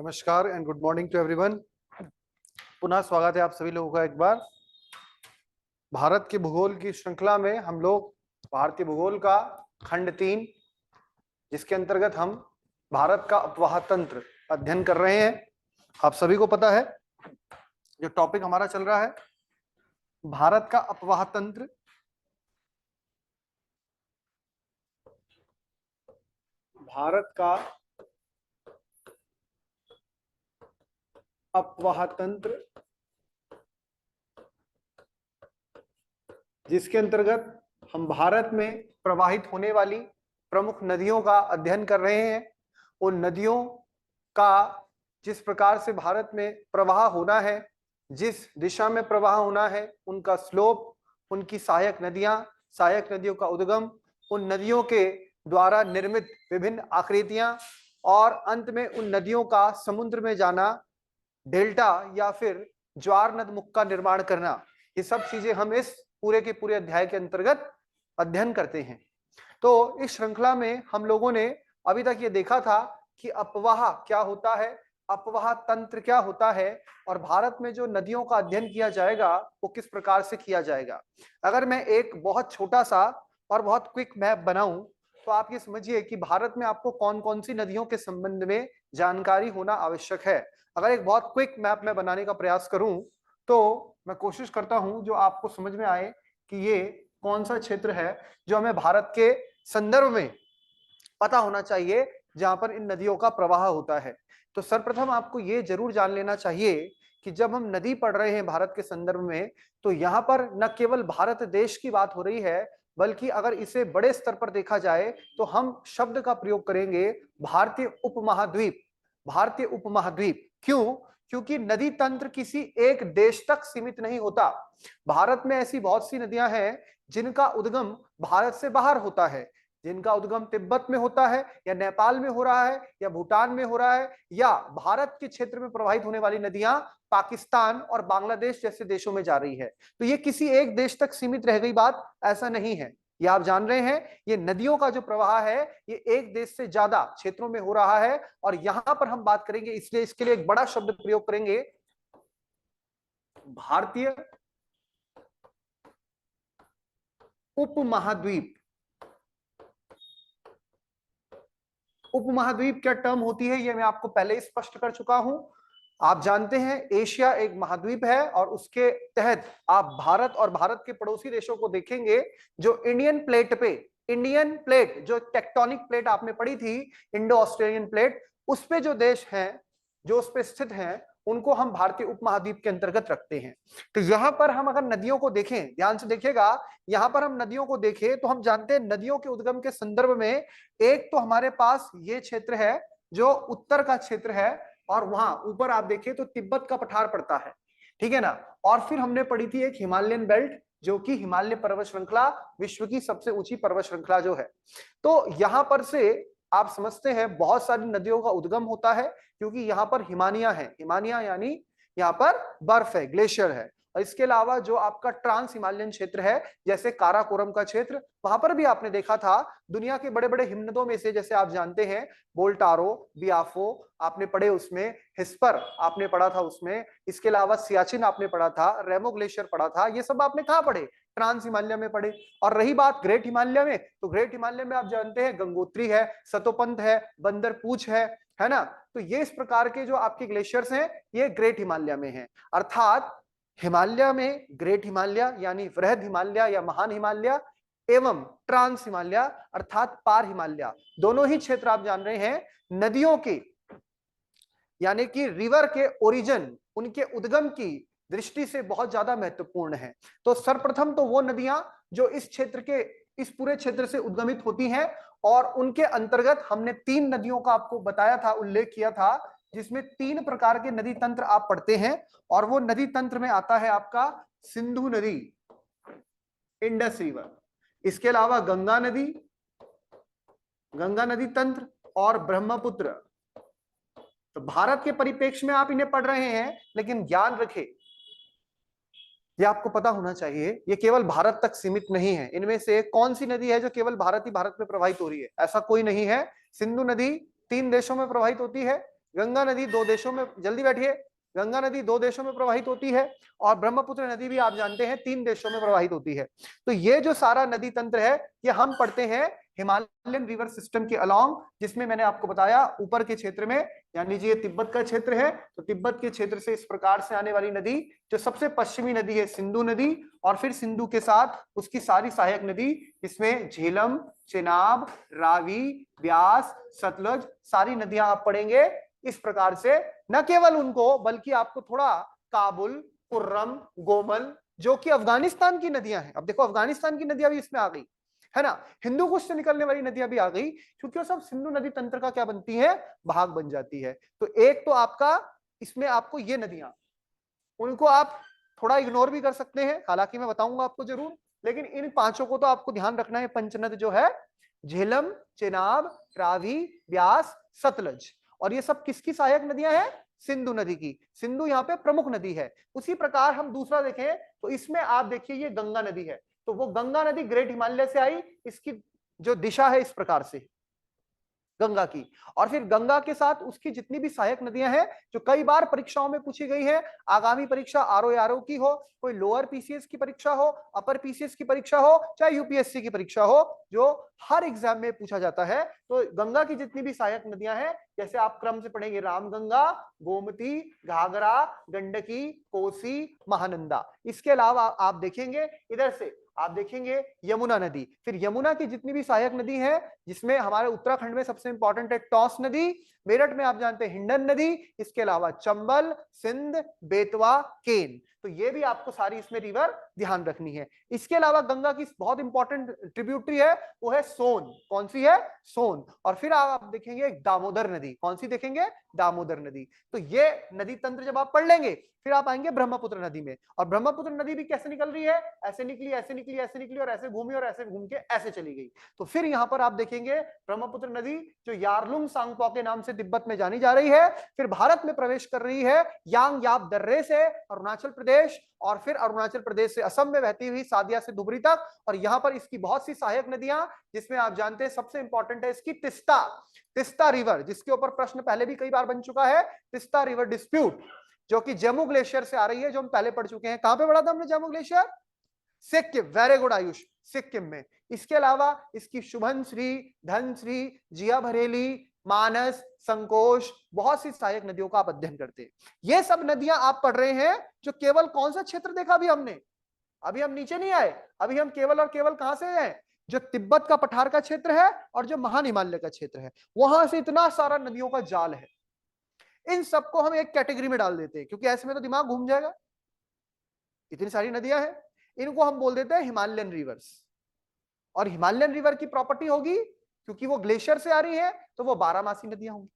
नमस्कार and good morning to everyone. पुनः स्वागत है आप सभी लोगों का एक बार भारत के भूगोल की श्रृंखला में। हम लोग भारतीय भूगोल का खंड 3, जिसके अंतर्गत हम भारत का अपवाह तंत्र अध्ययन कर रहे हैं। आप सभी को पता है जो टॉपिक हमारा चल रहा है भारत का अपवाह तंत्र। भारत का अपवाह तंत्र, जिसके अंतर्गत हम भारत में प्रवाहित होने वाली प्रमुख नदियों का अध्ययन कर रहे हैं। उन नदियों का जिस प्रकार से भारत में प्रवाह होना है, जिस दिशा में प्रवाह होना है, उनका स्लोप, उनकी सहायक नदियों का उद्गम, उन नदियों के द्वारा निर्मित विभिन्न आकृतियां और अंत में उन नदियों का समुद्र में जाना, डेल्टा या फिर ज्वार नदमुख का निर्माण करना, ये सब चीजें हम इस पूरे के पूरे अध्याय के अंतर्गत अध्ययन करते हैं। तो इस श्रृंखला में हम लोगों ने अभी तक ये देखा था कि अपवाह क्या होता है, अपवाह तंत्र क्या होता है, और भारत में जो नदियों का अध्ययन किया जाएगा वो किस प्रकार से किया जाएगा। अगर मैं एक बहुत छोटा सा और बहुत क्विक मैप बनाऊं तो आप ये समझिए कि भारत में आपको कौन कौन सी नदियों के संबंध में जानकारी होना आवश्यक है। अगर एक बहुत क्विक मैप में बनाने का प्रयास करूं तो मैं कोशिश करता हूं जो आपको समझ में आए कि ये कौन सा क्षेत्र है जो हमें भारत के संदर्भ में पता होना चाहिए जहां पर इन नदियों का प्रवाह होता है। तो सर्वप्रथम आपको ये जरूर जान लेना चाहिए कि जब हम नदी पढ़ रहे हैं भारत के संदर्भ में, तो यहाँ पर न केवल भारत देश की बात हो रही है, बल्कि अगर इसे बड़े स्तर पर देखा जाए तो हम शब्द का प्रयोग करेंगे भारतीय उपमहाद्वीप। भारतीय उपमहाद्वीप क्यों? क्योंकि नदी तंत्र किसी एक देश तक सीमित नहीं होता। भारत में ऐसी बहुत सी नदियां हैं जिनका उद्गम भारत से बाहर होता है, जिनका उद्गम तिब्बत में होता है या नेपाल में हो रहा है या भूटान में हो रहा है, या भारत के क्षेत्र में प्रवाहित होने वाली नदियां पाकिस्तान और बांग्लादेश जैसे देशों में जा रही है। तो ये किसी एक देश तक सीमित रह गई बात ऐसा नहीं है। ये आप जान रहे हैं, ये नदियों का जो प्रवाह है ये एक देश से ज्यादा क्षेत्रों में हो रहा है। और यहां पर हम बात करेंगे, इसलिए इसके लिए एक बड़ा शब्द प्रयोग करेंगे, भारतीय उपमहाद्वीप। उपमहाद्वीप क्या टर्म होती है ये मैं आपको पहले ही स्पष्ट कर चुका हूं। आप जानते हैं एशिया एक महाद्वीप है और उसके तहत आप भारत और भारत के पड़ोसी देशों को देखेंगे जो इंडियन प्लेट जो टेक्टोनिक प्लेट आपने पढ़ी थी, इंडो ऑस्ट्रेलियन प्लेट, उस पे जो देश हैं जो उस पे स्थित हैं उनको हम भारतीय उपमहाद्वीप के अंतर्गत रखते हैं। तो यहां पर हम अगर नदियों को देखें, ध्यान से देखिएगा, यहां पर हम नदियों को देखें तो हम जानते हैं नदियों के उद्गम के संदर्भ में एक तो हमारे पास ये क्षेत्र है जो उत्तर का क्षेत्र है, और वहां ऊपर आप देखें तो तिब्बत का पठार पड़ता है, ठीक है ना। और फिर हमने पढ़ी थी एक हिमालयन बेल्ट, जो कि हिमालय पर्वत श्रृंखला, विश्व की सबसे ऊंची पर्वत श्रृंखला जो है। तो यहां पर से आप समझते हैं बहुत सारी नदियों का उद्गम होता है, क्योंकि यहाँ पर हिमानिया है। हिमानिया यानी यहाँ पर बर्फ है, ग्लेशियर है। और इसके अलावा जो आपका ट्रांस हिमालयन क्षेत्र है, जैसे काराकोरम का क्षेत्र, वहां पर भी आपने देखा था दुनिया के बड़े बड़े हिमनदों में से, जैसे आप जानते हैं बोल्टारो, बियाफो आपने पढ़े, उसमें हिस्पर आपने पढ़ा था उसमें, इसके अलावा सियाचिन आपने पढ़ा था, रेमो ग्लेशियर पढ़ा था, ये सब आपने कहाँ पढ़े? ट्रांस हिमालय में पढ़े। और रही बात ग्रेट हिमालय में, तो ग्रेट हिमालय में आप जानते हैं गंगोत्री है, सतोपंथ है, बंदरपूछ है ना। तो ये इस प्रकार के जो आपके ग्लेशियर्स हैं ये ग्रेट हिमालय में हैं। अर्थात हिमालय में ग्रेट हिमालय यानी वृहद हिमालय या महान हिमालय, एवं ट्रांस हिमालय अर्थात पार हिमालय, दोनों ही क्षेत्र आप जान रहे हैं नदियों की यानी कि रिवर के ओरिजिन, उनके उद्गम की दृष्टि से बहुत ज्यादा महत्वपूर्ण है। तो सर्वप्रथम तो वो नदियां जो इस क्षेत्र के, इस पूरे क्षेत्र से उद्गमित होती हैं, और उनके अंतर्गत हमने 3 नदियों का आपको बताया था, उल्लेख किया था, जिसमें 3 प्रकार के नदी तंत्र आप पढ़ते हैं। और वो नदी तंत्र में आता है आपका सिंधु नदी, इंडस रिवर, इसके अलावा गंगा नदी तंत्र और ब्रह्मपुत्र। तो भारत के परिप्रेक्ष्य में आप इन्हें पढ़ रहे हैं, लेकिन ज्ञान रखें, ये आपको पता होना चाहिए ये केवल भारत तक सीमित नहीं है। इनमें से कौन सी नदी है जो केवल भारत ही भारत में प्रवाहित हो रही है? ऐसा कोई नहीं है। सिंधु नदी 3 देशों में प्रवाहित होती है, गंगा नदी दो देशों में, जल्दी बैठिए, गंगा नदी दो देशों में प्रवाहित होती है और ब्रह्मपुत्र नदी भी आप जानते हैं 3 देशों में प्रवाहित होती है। तो ये जो सारा नदी तंत्र है ये हम पढ़ते हैं हिमालयन रिवर सिस्टम के अलोंग, जिसमें मैंने आपको बताया ऊपर के क्षेत्र में, मान लीजिए तिब्बत का क्षेत्र है, तो तिब्बत के क्षेत्र से इस प्रकार से आने वाली नदी, जो सबसे पश्चिमी नदी है सिंधु नदी, और फिर सिंधु के साथ उसकी सारी सहायक नदी, इसमें झेलम, चेनाब, रावी, ब्यास, सतलज, सारी नदियां आप पढ़ेंगे इस प्रकार से। न केवल उनको, बल्कि आपको थोड़ा काबुल, कुर्रम, गोमल, जो कि अफगानिस्तान की नदियां हैं, अब देखो अफगानिस्तान की नदियां भी इसमें आ गई है ना, हिंदू कुश से निकलने वाली नदियां भी आ गई, क्योंकि वो सब सिंधु नदी तंत्र का क्या बनती है, भाग बन जाती है। तो एक तो आपका इसमें आपको ये नदियां, उनको आप थोड़ा इग्नोर भी कर सकते हैं, हालांकि मैं बताऊंगा आपको जरूर, लेकिन इन पांचों को तो आपको ध्यान रखना है। पंचनद जो है झेलम, चेनाब, रावी, ब्यास, सतलज, और ये सब किसकी सहायक नदियां हैं, सिंधु नदी की। सिंधु यहाँ पे प्रमुख नदी है। उसी प्रकार हम दूसरा देखें तो इसमें आप देखिए ये गंगा नदी है, तो वो गंगा नदी ग्रेट हिमालय से आई, इसकी जो दिशा है इस प्रकार से गंगा की, और फिर गंगा के साथ उसकी जितनी भी सहायक नदियां हैं जो कई बार परीक्षाओं में पूछी गई है, आगामी परीक्षा आरओ की हो, कोई लोअर पीसीएस की परीक्षा हो, अपर पीसीएस की परीक्षा हो, चाहे यूपीएससी की परीक्षा हो, जो हर एग्जाम में पूछा जाता है, तो गंगा की जितनी भी सहायक नदियां हैं, जैसे आप क्रम से पढ़ेंगे, रामगंगा, गोमती, घाघरा, गंडकी, कोसी, महानंदा। इसके अलावा आप देखेंगे इधर से, आप देखेंगे यमुना नदी, फिर यमुना की जितनी भी सहायक नदी है, जिसमें हमारे उत्तराखंड में सबसे इंपॉर्टेंट है टॉस नदी, मेरठ में आप जानते हैं हिंडन नदी, इसके अलावा चंबल, सिंध, बेतवा, केन, तो ये भी आपको सारी इसमें रिवर ध्यान रखनी है। इसके अलावा गंगा की बहुत इंपॉर्टेंट ट्रिब्यूटरी है, वो है सोन। कौन सी है, सोन। और फिर आप देखेंगे दामोदर नदी, कौन सी देखेंगे, दामोदर नदी। तो ये नदी तंत्र जब आप पढ़ लेंगे, फिर आप आएंगे ब्रह्मपुत्र नदी में, और ब्रह्मपुत्र नदी भी कैसे निकल रही है, ऐसे निकली, ऐसे निकली, ऐसे निकली, और ऐसे घूमी, और ऐसे घूम के ऐसे चली गई। तो फिर यहां पर आप देखेंगे ब्रह्मपुत्र नदी जो यारलुंग सांगपो के नाम से तिब्बत में जानी जा रही है, फिर भारत में प्रवेश कर रही है यांग याप दर्रे से अरुणाचल प्रदेश, और फिर अरुणाचल प्रदेश से असम में बहती हुई सादिया से धुबरी तक, और यहां पर इसकी बहुत सी सहायक नदियां, जिसमें आप जानते हैं सबसे इंपॉर्टेंट है इसकी तिस्ता, तिस्ता रिवर, जिसके ऊपर प्रश्न पहले भी कई बार बन चुका है, तिस्ता रिवर डिस्प्यूट, जो कि जम्मू ग्लेशियर से आ रही है, जो हम पहले पढ़ चुके हैं। कहां पे पढ़ा था हमने Jammu glacier, Sikkim, very good Ayush, Sikkim में। इसके अलावा इसकी शुभनश्री, धनश्री, जिया भरेली, मानस, संकोश, बहुत सी सहायक नदियों का आप अध्ययन करते हैं। ये सब नदियां आप पढ़ रहे हैं, जो केवल कौन सा क्षेत्र देखा अभी हमने, अभी हम नीचे नहीं आए, अभी हम केवल और केवल कहां से हैं, जो तिब्बत का पठार का क्षेत्र है और जो महान हिमालय का क्षेत्र है, वहां से इतना सारा नदियों का जाल है। इन सबको हम एक कैटेगरी में डाल देते हैं, क्योंकि ऐसे में तो दिमाग घूम जाएगा, इतनी सारी नदियां हैं, इनको हम बोल देते हैं हिमालयन रिवर्स। और हिमालयन रिवर की प्रॉपर्टी होगी, क्योंकि वो ग्लेशियर से आ रही है, तो वो 12 मासी नदियां होंगी,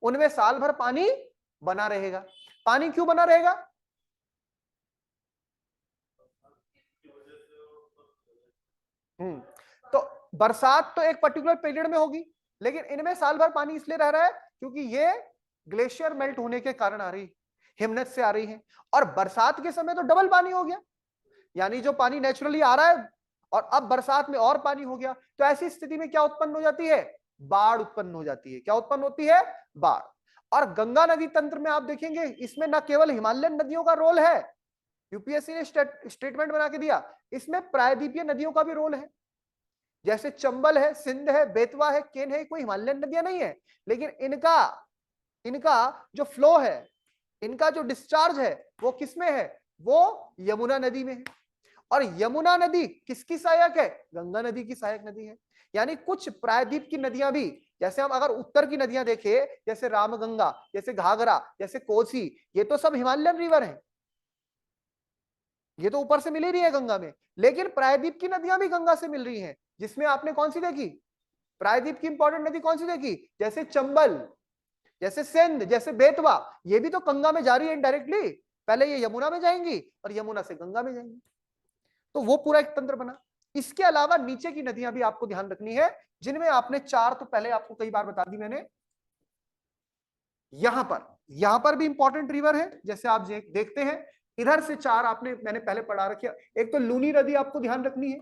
उनमें साल भर पानी बना रहेगा। पानी क्यों बना रहेगा, तो बरसात तो एक पर्टिकुलर पीरियड में होगी, लेकिन इनमें साल भर पानी इसलिए रह रहा है क्योंकि ये ग्लेशियर मेल्ट होने के कारण आ रही, हिमनद से आ रही है, और बरसात के समय तो डबल पानी हो गया, यानी जो पानी नेचुरली आ रहा है और अब बरसात में और पानी हो गया, तो ऐसी स्थिति में क्या उत्पन्न हो जाती है, बाढ़ उत्पन्न हो जाती है। क्या उत्पन्न होती है, बाढ़। और गंगा नदी तंत्र में आप देखेंगे, इसमें न केवल हिमालयन नदियों का रोल है, यूपीएससी ने स्टेटमेंट बना के दिया, इसमें प्रायद्वीपीय नदियों का भी रोल है, जैसे चंबल है, सिंध है, बेतवा है, केन है, कोई हिमालयन नदियां नहीं है, लेकिन इनका जो फ्लो है, इनका जो डिस्चार्ज है, वो किसमें है, वो यमुना नदी में है। और यमुना नदी किसकी सहायक है, गंगा नदी की सहायक नदी है। यानी कुछ प्रायद्वीप की नदियां भी, जैसे हम अगर उत्तर की नदियां देखें, जैसे रामगंगा, जैसे घाघरा, जैसे कोसी, ये तो सब हिमालयन रिवर हैं, ये तो ऊपर से मिल ही रही है गंगा में, लेकिन प्रायद्वीप की नदियां भी गंगा से मिल रही हैं, जिसमें आपने कौन सी देखी, प्रायद्वीप की इंपॉर्टेंट नदी कौन सी देखी, जैसे चंबल, जैसे सिंध, जैसे बेतवा, ये भी तो गंगा में जा रही है इनडायरेक्टली, पहले ये यमुना में जाएंगी और यमुना से गंगा में जाएंगी, तो वो पूरा एक तंत्र बना। इसके अलावा नीचे की नदियां भी आपको ध्यान रखनी है, जिनमें आपने 4 तो पहले आपको कई बार बता दी मैंने। यहां पर भी इंपॉर्टेंट रिवर है, जैसे आप देखते हैं इधर से 4 आपने मैंने पहले पढ़ा रखी है। एक तो लूनी नदी आपको ध्यान रखनी है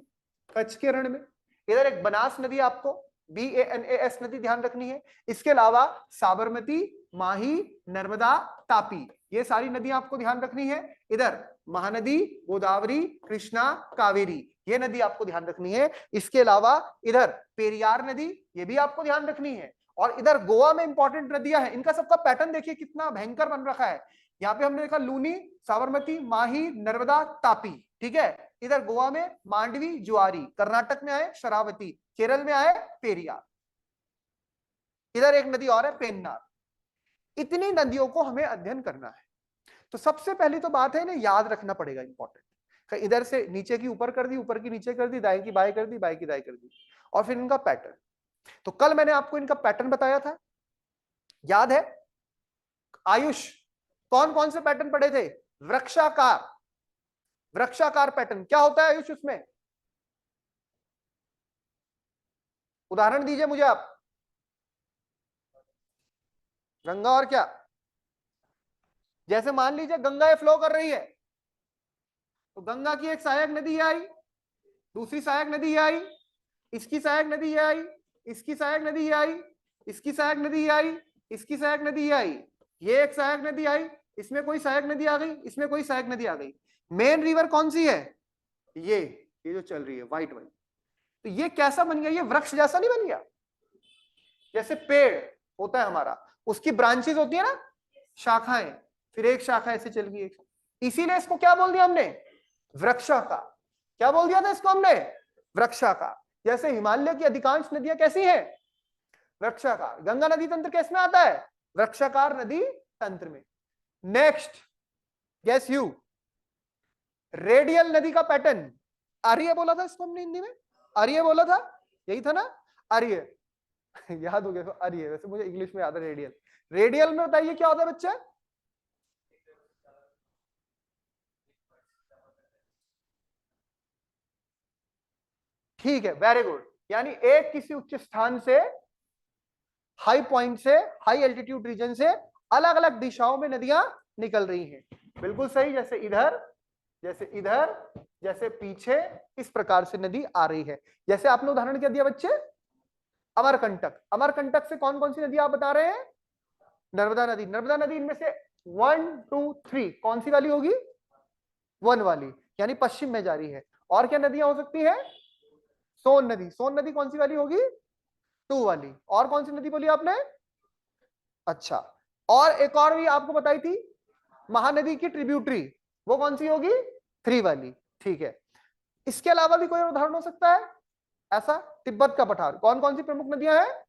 कच्छ के रण में, इधर एक बनास नदी आपको BANAS नदी ध्यान रखनी है, इसके अलावा साबरमती, माही, नर्मदा, तापी, ये सारी नदियां आपको ध्यान रखनी है। इधर महानदी, गोदावरी, कृष्णा, कावेरी, ये नदी आपको ध्यान रखनी है। इसके अलावा इधर पेरियार नदी, ये भी आपको ध्यान रखनी है। और इधर गोवा में इंपॉर्टेंट नदियां हैं, इनका सबका पैटर्न देखिए कितना भयंकर बन रखा है। यहाँ पे हमने देखा लूनी, साबरमती, माही, नर्मदा, तापी, ठीक है। इधर गोवा में मांडवी, जुआरी, कर्नाटक में आए शरावती, केरल में आए पेरियार, इधर एक नदी और है पेन्नार। इतनी नदियों को हमें अध्ययन करना है। तो सबसे पहली तो बात है इन्हें याद रखना पड़ेगा, इंपॉर्टेंट। इधर से नीचे की ऊपर कर दी, ऊपर की नीचे कर दी, दाएं की बाएं कर दी, बाएं की दाएं कर दी, और फिर इनका पैटर्न। तो कल मैंने आपको इनका पैटर्न बताया था, याद है? आयुष, कौन कौन से पैटर्न पढ़े थे? वृक्षाकार, वृक्षाकार पैटर्न क्या होता है आयुष? उसमें उदाहरण दीजिए मुझे आप। गंगा और क्या? जैसे मान लीजिए गंगा फ्लो कर रही है, तो गंगा की एक सहायक नदी आई, दूसरी सहायक नदी आई, इसकी सहायक नदी आई, इसकी सहायक नदी आई, इसकी सहायक नदी आई, इसकी सहायक नदी आई, ये एक सहायक नदी आई, इसमें कोई सहायक नदी आ गई, इसमें कोई सहायक नदी आ गई। मेन रिवर कौन सी है? ये जो चल रही है व्हाइट वाली। तो ये कैसा बन गया? ये वृक्ष जैसा नहीं बन गया? जैसे पेड़ होता है हमारा, उसकी ब्रांचेस होती है ना, शाखाएं, फिर एक शाखा ऐसे चल गई, इसीलिए इसको क्या बोल दिया हमने? वृक्षाकार। क्या बोल दिया था इसको हमने? वृक्षाकार। जैसे हिमालय की अधिकांश नदियां कैसी हैं? वृक्षाकार। गंगा नदी तंत्र कैसे में आता है? वृक्षाकार नदी तंत्र में। नेक्स्ट, गेस यू, रेडियल नदी का पैटर्न। आर्य बोला था इसको हमने हिंदी में, आर्य बोला था, यही था ना? आर्य याद हो गया? आर्य, वैसे मुझे इंग्लिश में याद है रेडियल। रेडियल में बताइए क्या होता है बच्चा? ठीक है, वेरी गुड। यानी एक किसी उच्च स्थान से, हाई पॉइंट से, हाई एल्टीट्यूड रीजन से अलग अलग दिशाओं में नदियां निकल रही हैं। बिल्कुल सही। जैसे इधर, जैसे इधर, जैसे पीछे, इस प्रकार से नदी आ रही है। जैसे आपने उदाहरण क्या दिया बच्चे? अमरकंटक। अमरकंटक से कौन कौन सी नदी आप बता रहे हैं? नर्मदा नदी। नर्मदा नदी इनमें से 1 2 3 कौन सी वाली होगी? 1 वाली, यानी पश्चिम में जा रही है। और क्या नदियां हो सकती है? सोन नदी। सोन नदी कौन सी वाली होगी? 2 वाली। और कौन सी नदी बोली आपने? अच्छा, और एक और भी आपको बताई थी, महानदी की ट्रिब्यूटरी, वो कौन सी होगी? 3 वाली। ठीक है। इसके अलावा भी कोई उदाहरण हो सकता है ऐसा? तिब्बत का पठार। कौन कौन सी प्रमुख नदियां हैं?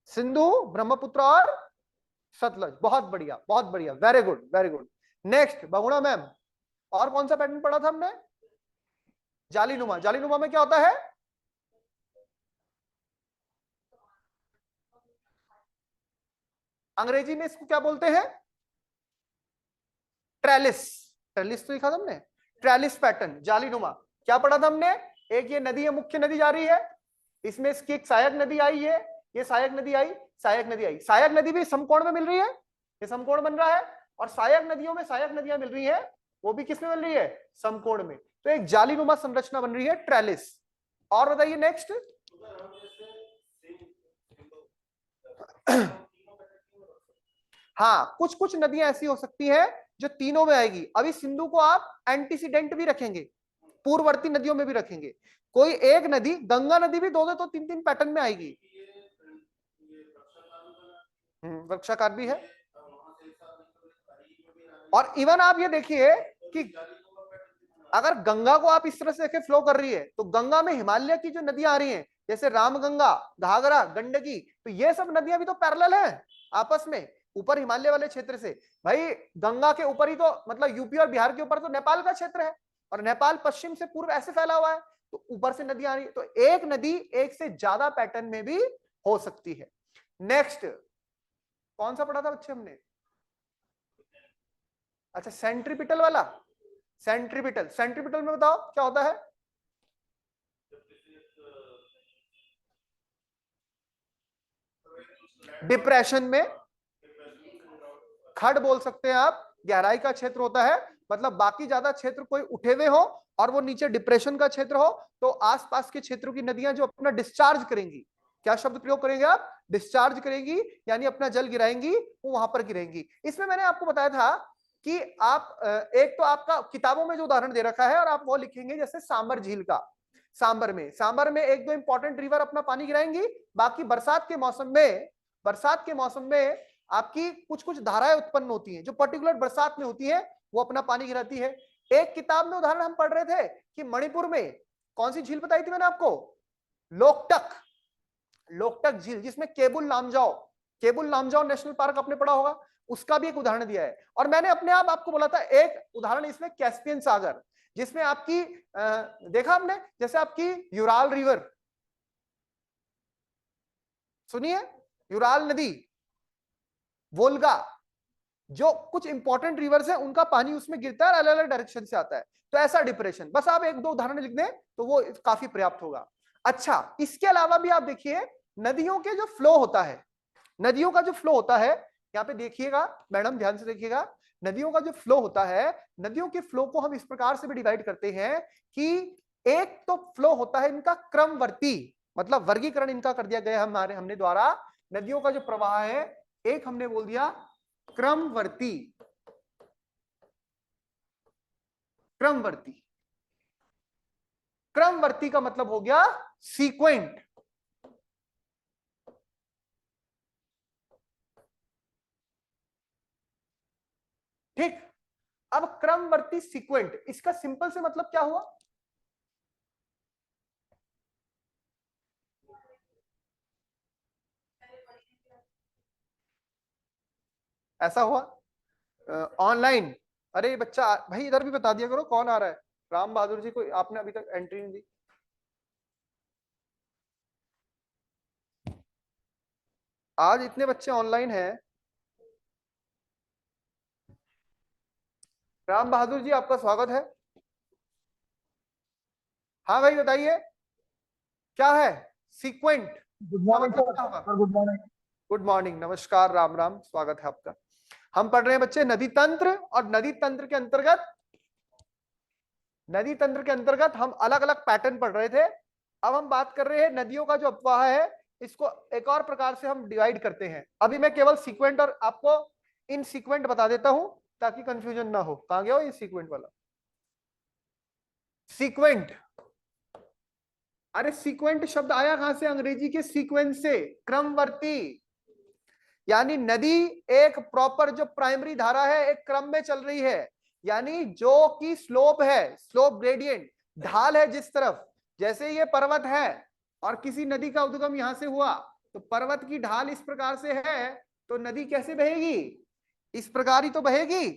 सिंधु, ब्रह्मपुत्र और सतलज। बहुत बढ़िया, बहुत बढ़िया, very good, very good. Next, Bogura ma'am, और कौन सा पैटर्न पढ़ा था हमने? जालीनुमा। जालीनुमा में क्या होता है? अंग्रेजी में इसको क्या बोलते हैं? ट्रेलिस। ट्रेलिस तो लिखा था हमने, ट्रेलिस पैटर्न, जालीनुमा। क्या पढ़ा था हमने? एक ये नदी है, मुख्य नदी जा रही है, इसमें इसकी एक सहायक नदी आई है, ये सहायक नदी आई, सहायक नदी आई। सहायक नदी भी समकोण में मिल रही है, ये समकोण बन रहा है, और सहायक नदियों में सहायक नदियां मिल रही है, वो भी किसमें मिल रही है? समकोण में। तो एक जालीनुमा संरचना बन रही है, ट्रेलिस। और बताइए नेक्स्ट। हाँ, कुछ कुछ नदियां ऐसी हो सकती है जो तीनों में आएगी। अभी सिंधु को आप एंटीसीडेंट भी रखेंगे, पूर्ववर्ती नदियों में भी रखेंगे। कोई एक नदी, गंगा नदी भी 2 2 तो 3 3 पैटर्न में आएगी। वृक्षाकार भी है। और इवन आप ये देखिए कि अगर गंगा को आप इस तरह से देखें फ्लो कर रही है, तो गंगा में हिमालय की जो नदियां आ रही हैं, जैसे रामगंगा, घाघरा, गंडकी, तो ये सब नदियां भी तो पैरेलल हैं आपस में, ऊपर हिमालय वाले क्षेत्र से। भाई गंगा के ऊपर ही तो, मतलब यूपी और बिहार के ऊपर तो नेपाल का क्षेत्र है, और नेपाल पश्चिम से पूर्व ऐसे फैला हुआ है, तो ऊपर से नदियां आ रही है। तो एक नदी एक से ज्यादा पैटर्न में भी हो सकती है। नेक्स्ट, कौन सा पढ़ा था बच्चे हमने? अच्छा, सेंट्रीपिटल वाला। सेंट्रीपिटल, सेंट्रीपिटल में बताओ क्या होता है? डिप्रेशन में, खड़ बोल सकते हैं आप, गहराई का क्षेत्र होता है, मतलब बाकी ज्यादा क्षेत्र कोई उठे हुए हो और वो नीचे डिप्रेशन का क्षेत्र हो, तो आसपास के क्षेत्रों की नदियां जो अपना डिस्चार्ज करेंगी, क्या शब्द प्रयोग करेंगे आप? डिस्चार्ज करेंगी, यानी अपना जल गिराएंगी, वो वहां पर गिरेंगी। इसमें मैंने आपको बताया था कि आप एक तो आपका किताबों में जो उदाहरण दे रखा है और आप वो लिखेंगे, जैसे सांबर झील का, सांबर में एक दो इंपॉर्टेंट रिवर अपना पानी गिराएंगी, बाकी बरसात के मौसम में आपकी कुछ कुछ धाराएं उत्पन्न होती हैं जो पर्टिकुलर बरसात में होती है, वो अपना पानी गिराती है। एक किताब में उदाहरण हम पढ़ रहे थे कि मणिपुर में कौन सी झील बताई थी मैंने आपको? लोकटक झील, जिसमें केबुल लामजाओ नेशनल पार्क आपने पढ़ा होगा, उसका भी एक उदाहरण दिया है। और मैंने अपने आप आपको बोला था एक उदाहरण इसमें कैस्पियन सागर, जिसमें आपकी देखा आपने, जैसे आपकी यूराल रिवर सुनिए, यूराल नदी, वोल्गा, जो कुछ इंपॉर्टेंट रिवर्स है उनका पानी उसमें गिरता है और अलग अलग डायरेक्शन से आता है। तो ऐसा डिप्रेशन, बस आप एक दो उदाहरण लिख दें तो वो काफी पर्याप्त होगा। अच्छा, इसके अलावा भी आप देखिए नदियों के जो फ्लो होता है, नदियों का जो फ्लो होता है, यहाँ पे देखिएगा मैडम, ध्यान से देखिएगा, नदियों का जो फ्लो होता है, नदियों के फ्लो को हम इस प्रकार से भी डिवाइड करते हैं कि एक तो फ्लो होता है इनका क्रमवर्ती, मतलब वर्गीकरण इनका कर दिया गया हमने द्वारा, नदियों का जो प्रवाह है एक हमने बोल दिया क्रमवर्ती। क्रमवर्ती का मतलब हो गया सीक्वेंट। ठीक, अब क्रमवर्ती सीक्वेंट, इसका सिंपल से मतलब क्या हुआ? ऐसा हुआ ऑनलाइन, अरे बच्चा भाई इधर भी बता दिया करो कौन आ रहा है। राम बहादुर जी को आपने अभी तक एंट्री नहीं दी। आज इतने बच्चे ऑनलाइन हैं। राम बहादुर जी आपका स्वागत है। हाँ भाई बताइए क्या है सीक्वेंट गुड का मॉर्निंग मतलब सर। क्या होगा? Good morning. गुड मॉर्निंग, नमस्कार, राम राम, स्वागत है आपका। हम पढ़ रहे हैं बच्चे नदी तंत्र, और नदी तंत्र के अंतर्गत हम अलग अलग पैटर्न पढ़ रहे थे। अब हम बात कर रहे हैं नदियों का जो अपवाह है, इसको एक और प्रकार से हम डिवाइड करते हैं। अभी मैं केवल सीक्वेंट और आपको इन सीक्वेंट बता देता हूं ताकि कंफ्यूजन ना हो। कहां गया हो ये सीक्वेंट वाला? सीक्वेंट, अरे सीक्वेंट शब्द आया कहां से? अंग्रेजी के सीक्वेंस से, क्रमवर्ती। यानी नदी एक प्रॉपर जो प्राइमरी धारा है एक क्रम में चल रही है, यानी जो कि स्लोप है, स्लोप ग्रेडियंट, ढाल है जिस तरफ, जैसे ये पर्वत है और किसी नदी का उद्गम यहां से हुआ, तो पर्वत की ढाल इस प्रकार से है, तो नदी कैसे बहेगी? इस प्रकार ही तो बहेगी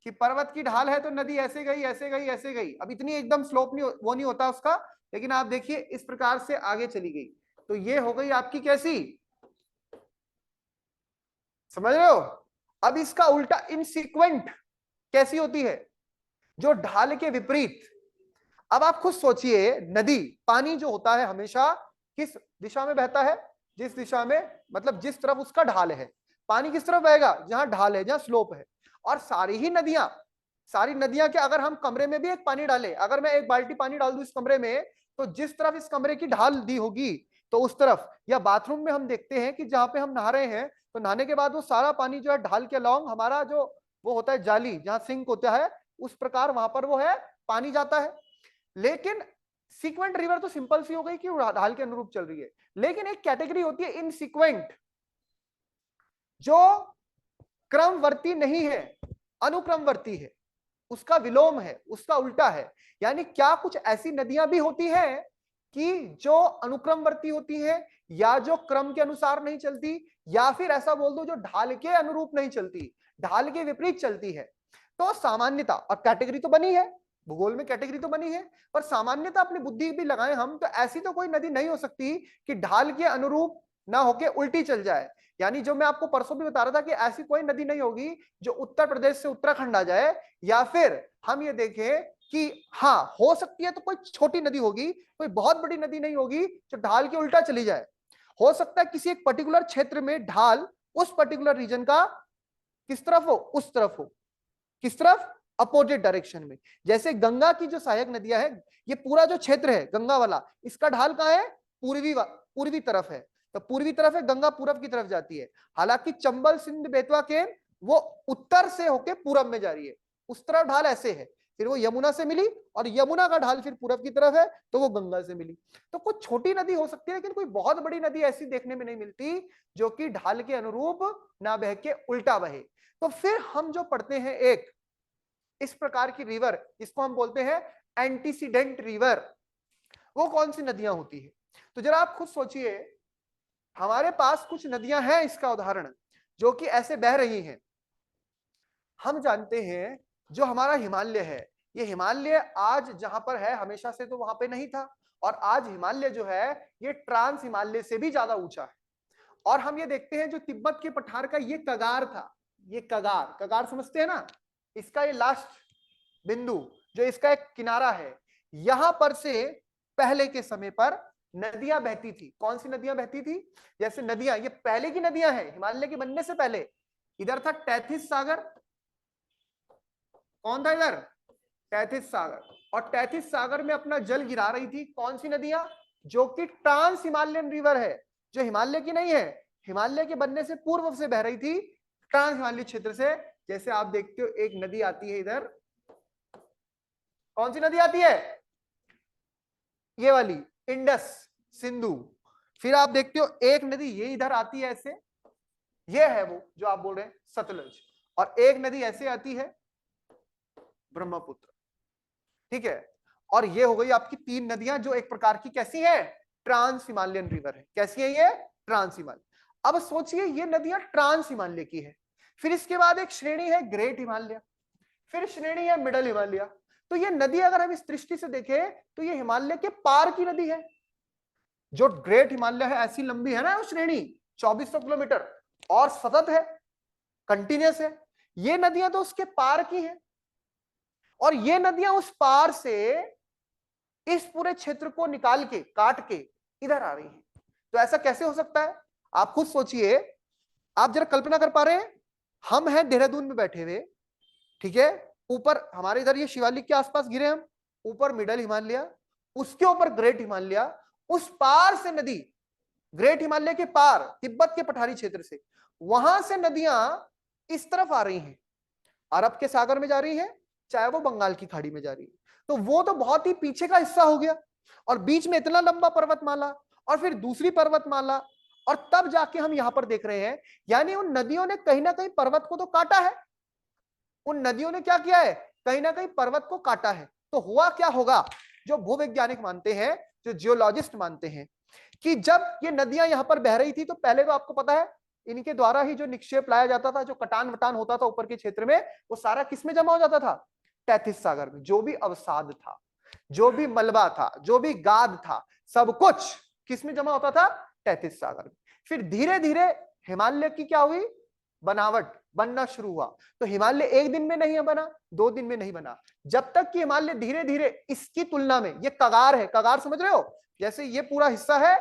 कि पर्वत की ढाल है तो नदी ऐसे गई ऐसे गई ऐसे गई। अब इतनी एकदम स्लोप नहीं, वो नहीं होता उसका, लेकिन आप देखिए इस प्रकार से आगे चली गई, तो ये हो गई आपकी कैसी, समझ रहे हो? अब इसका उल्टा इनसीक्वेंट कैसी होती है? जो ढाल के विपरीत। अब आप खुद सोचिए, नदी, पानी जो होता है हमेशा किस दिशा में बहता है? जिस दिशा में, मतलब जिस तरफ उसका ढाल है, पानी किस तरफ बहेगा? जहां ढाल है, जहां स्लोप है। और सारी नदियां के अगर हम कमरे में भी एक पानी डालें, अगर मैं एक बाल्टी पानी डाल दूं इस कमरे में, तो जिस तरफ इस कमरे की ढाल दी होगी तो उस तरफ, या बाथरूम में हम देखते हैं कि जहां पे हम नहा रहे हैं, तो नहाने के बाद वो सारा पानी जो है ढाल के अलॉन्ग, हमारा जो वो होता है जाली जहां सिंक होता है, उस प्रकार वहां पर वो है पानी जाता है। लेकिन सीक्वेंट रिवर तो सिंपल सी हो गई कि ढाल के अनुरूप चल रही है, लेकिन एक कैटेगरी होती है इनसीक्वेंट, जो क्रमवर्ती नहीं है, अनुक्रमवर्ती है, उसका विलोम है, उसका उल्टा है। यानी क्या कुछ ऐसी नदियां भी होती हैं कि जो अनुक्रमवर्ती होती हैं, या जो क्रम के अनुसार नहीं चलती, या फिर ऐसा बोल दो जो ढाल के अनुरूप नहीं चलती, ढाल के विपरीत चलती है। तो सामान्यता, और कैटेगरी तो बनी है, भूगोल में कैटेगरी तो बनी है, पर सामान्यता अपनी बुद्धि भी लगाएं हम, तो ऐसी तो कोई नदी नहीं हो सकती कि ढाल के अनुरूप ना होके उल्टी चल जाए। यानी जो मैं आपको परसों भी बता रहा था कि ऐसी कोई नदी नहीं होगी जो उत्तर प्रदेश से उत्तराखंड आ जाए, या फिर हम ये देखें कि हाँ हो सकती है तो कोई छोटी नदी होगी, कोई बहुत बड़ी नदी नहीं होगी जो ढाल के उल्टा चली जाए। हो सकता है किसी एक पर्टिकुलर क्षेत्र में ढाल उस पर्टिकुलर रीजन का किस तरफ हो, उस तरफ हो, किस तरफ, अपोजिट डायरेक्शन में। जैसे गंगा की जो सहायक नदियां है, ये पूरा जो क्षेत्र है गंगा वाला, इसका ढाल कहां है? पूर्वी तरफ है। तो पूर्वी तरफ है, गंगा पूरब की तरफ जाती है। हालांकि चंबल सिंध बेतवा के वो उत्तर से होके पूरब में जा रही है, उस तरफ ढाल ऐसे है, फिर वो यमुना से मिली और यमुना का ढाल फिर पूरब की तरफ है तो वो गंगा से मिली। तो कुछ छोटी नदी हो सकती है लेकिन कोई बहुत बड़ी नदी ऐसी देखने में नहीं मिलती जो कि ढाल के अनुरूप ना बह के उल्टा बहे। तो फिर हम जो पढ़ते हैं एक इस प्रकार की रिवर, इसको हम बोलते हैं एंटीसीडेंट रिवर, वो कौन सी नदियां होती है? तो जरा आप खुद सोचिए, हमारे पास कुछ नदियां हैं इसका उदाहरण जो कि ऐसे बह रही हैं। हम जानते हैं जो हमारा हिमालय है, ये हिमालय आज जहां पर है हमेशा से तो वहां पे नहीं था, और आज हिमालय जो है ये ट्रांस हिमालय से भी ज्यादा ऊंचा है। और हम ये देखते हैं जो तिब्बत के पठार का ये कगार था, ये कगार, कगार समझते हैं ना, इसका ये लास्ट बिंदु जो इसका एक किनारा है, यहां पर से पहले के समय पर नदियां बहती थी। कौन सी नदियां बहती थी? जैसे नदियां, ये पहले की नदियां हैं हिमालय के बनने से पहले। इधर था टैथिस सागर, कौन था इधर? टैथिस सागर। और टैथिस सागर में अपना जल गिरा रही थी कौन सी नदियां? जो कि ट्रांस हिमालयन रिवर है, जो हिमालय की नहीं है, हिमालय के बनने से पूर्व से बह रही थी ट्रांस हिमालय क्षेत्र से। जैसे आप देखते हो एक नदी आती है इधर, कौन सी नदी आती है? ये वाली, इंडस, सिंधु। फिर आप देखते हो एक नदी ये इधर आती है ऐसे, ये है वो जो आप बोल रहे हैं सतलज। और एक नदी ऐसे आती है ब्रह्मपुत्र, ठीक है। और ये हो गई आपकी तीन नदियां जो एक प्रकार की कैसी है? ट्रांस हिमालयन रिवर है। कैसी है ये? ट्रांस हिमालय। अब सोचिए ये नदियां ट्रांस हिमालय की है, फिर इसके बाद एक श्रेणी है ग्रेट हिमालय, फिर श्रेणी है मिडल हिमालय। तो ये नदी अगर हम इस दृष्टि से देखें तो ये हिमालय के पार की नदी है। जो ग्रेट हिमालय है ऐसी लंबी है ना वो श्रेणी 2400 किलोमीटर और सतत है, कंटिन्यूस है। ये नदियां तो उसके पार की हैं, और ये नदियां उस पार से इस पूरे क्षेत्र को निकाल के काट के इधर आ रही हैं। तो ऐसा कैसे हो सकता है? आप खुद सोचिए, आप जरा कल्पना कर पा रहे हैं? हम हैं देहरादून में बैठे हुए, ठीक है, ऊपर हमारे इधर ये शिवालिक के आसपास गिरे हम, ऊपर मिडल हिमालय, उसके ऊपर ग्रेट हिमालय, उस पार से नदी, ग्रेट हिमालय के पार तिब्बत के पठारी क्षेत्र से, वहां से नदियां इस तरफ आ रही हैं, अरब के सागर में जा रही हैं, चाहे वो बंगाल की खाड़ी में जा रही है। तो वो तो बहुत ही पीछे का हिस्सा हो गया, और बीच में इतना लंबा पर्वतमाला, और फिर दूसरी पर्वतमाला, और तब जाके हम यहां पर देख रहे हैं। यानी उन नदियों ने कहीं ना कहीं पर्वत को तो काटा है, उन नदियों ने क्या किया है? कहीं ना कहीं पर्वत को काटा है। तो हुआ क्या होगा? जो भूवैज्ञानिक मानते हैं, जो जियोलॉजिस्ट मानते हैं, कि जब ये नदियां यहां पर बह रही थी तो पहले तो आपको पता है इनके द्वारा ही जो निक्षेप लाया जाता था, जो कटान वटान होता था ऊपर के क्षेत्र में, वो सारा किस में जमा हो जाता था? टैथिस सागर में। जो भी अवसाद था, जो भी मलबा था, जो भी गाद था, सब कुछ किस में जमा होता था? टैथिस सागर में। फिर धीरे धीरे हिमालय की क्या हुई? बनावट बनना शुरू हुआ। तो हिमालय एक दिन में नहीं बना, 2 दिन में नहीं बना, जब तक कि हिमालय धीरे धीरे इसकी तुलना में, ये कगार है, कगार समझ रहे हो? जैसे ये पूरा हिस्सा है,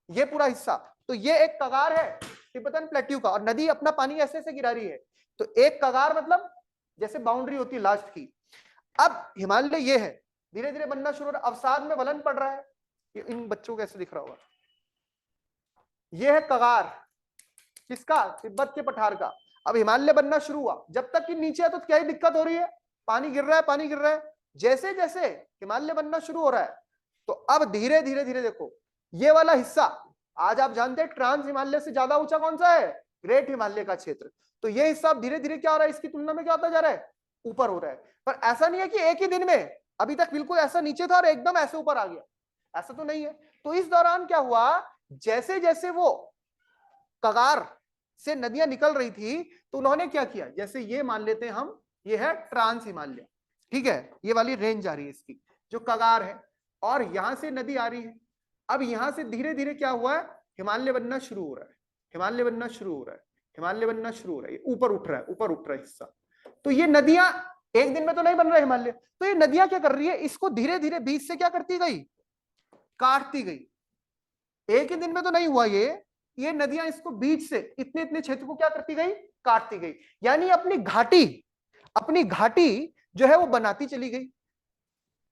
ये पूरा हिस्सा, तो ये एक कगार है तिब्बतन प्लेट्यू का, और नदी अपना पानी ऐसे ऐसे गिरा रही है। तो एक कगार मतलब जैसे बाउंड्री होती है लास्ट की। अब हिमालय ये है, धीरे धीरे बनना शुरू हो रहा है, अवसाद में वलन पड़ रहा है। ये इन बच्चों को ऐसे दिख रहा होगा, ये है कगार किसका? तिब्बत के पठार का। अब हिमालय बनना शुरू हुआ, जब तक कि नीचे है तो क्या ही दिक्कत हो रही है? पानी गिर रहा है, पानी गिर रहा है। जैसे जैसे हिमालय बनना शुरू हो रहा है, तो अब धीरे धीरे धीरे देखो, ये वाला हिस्सा, आज आप जानते हैं ट्रांस हिमालय से ज्यादा ऊंचा कौन सा है? ग्रेट हिमालय का क्षेत्र। तो ये हिस्सा धीरे धीरे क्या हो रहा है? इसकी तुलना में क्या होता जा रहा है? ऊपर हो रहा है। पर ऐसा नहीं है कि एक ही दिन में, अभी तक बिल्कुल ऐसा नीचे था और एकदम ऐसे ऊपर आ गया, ऐसा तो नहीं है। तो इस दौरान क्या हुआ? जैसे जैसे वो कगार से नदियां निकल रही थी, तो उन्होंने क्या किया? जैसे ये मान लेते हैं हम, ये है ट्रांस हिमालय, ठीक है, ये वाली रेंज आ रही है इसकी, जो कगार है, और यहां से नदी आ रही है। अब यहां से धीरे धीरे क्या हुआ है? हिमालय बनना शुरू हो रहा है, हिमालय बनना शुरू हो रहा है, हिमालय बनना शुरू हो रहा है, ऊपर उठ रहा है, ऊपर उठ रहा है हिस्सा। तो ये नदियां एक दिन में तो नहीं बन रहा है हिमालय, तो ये नदियां क्या कर रही है? इसको धीरे धीरे बीच से क्या करती गई? काटती गई। एक ही दिन में तो नहीं हुआ ये नदियां इसको बीच से इतने इतने क्षेत्र को क्या करती गई? काटती गई। यानी अपनी घाटी जो है वो बनाती चली गई।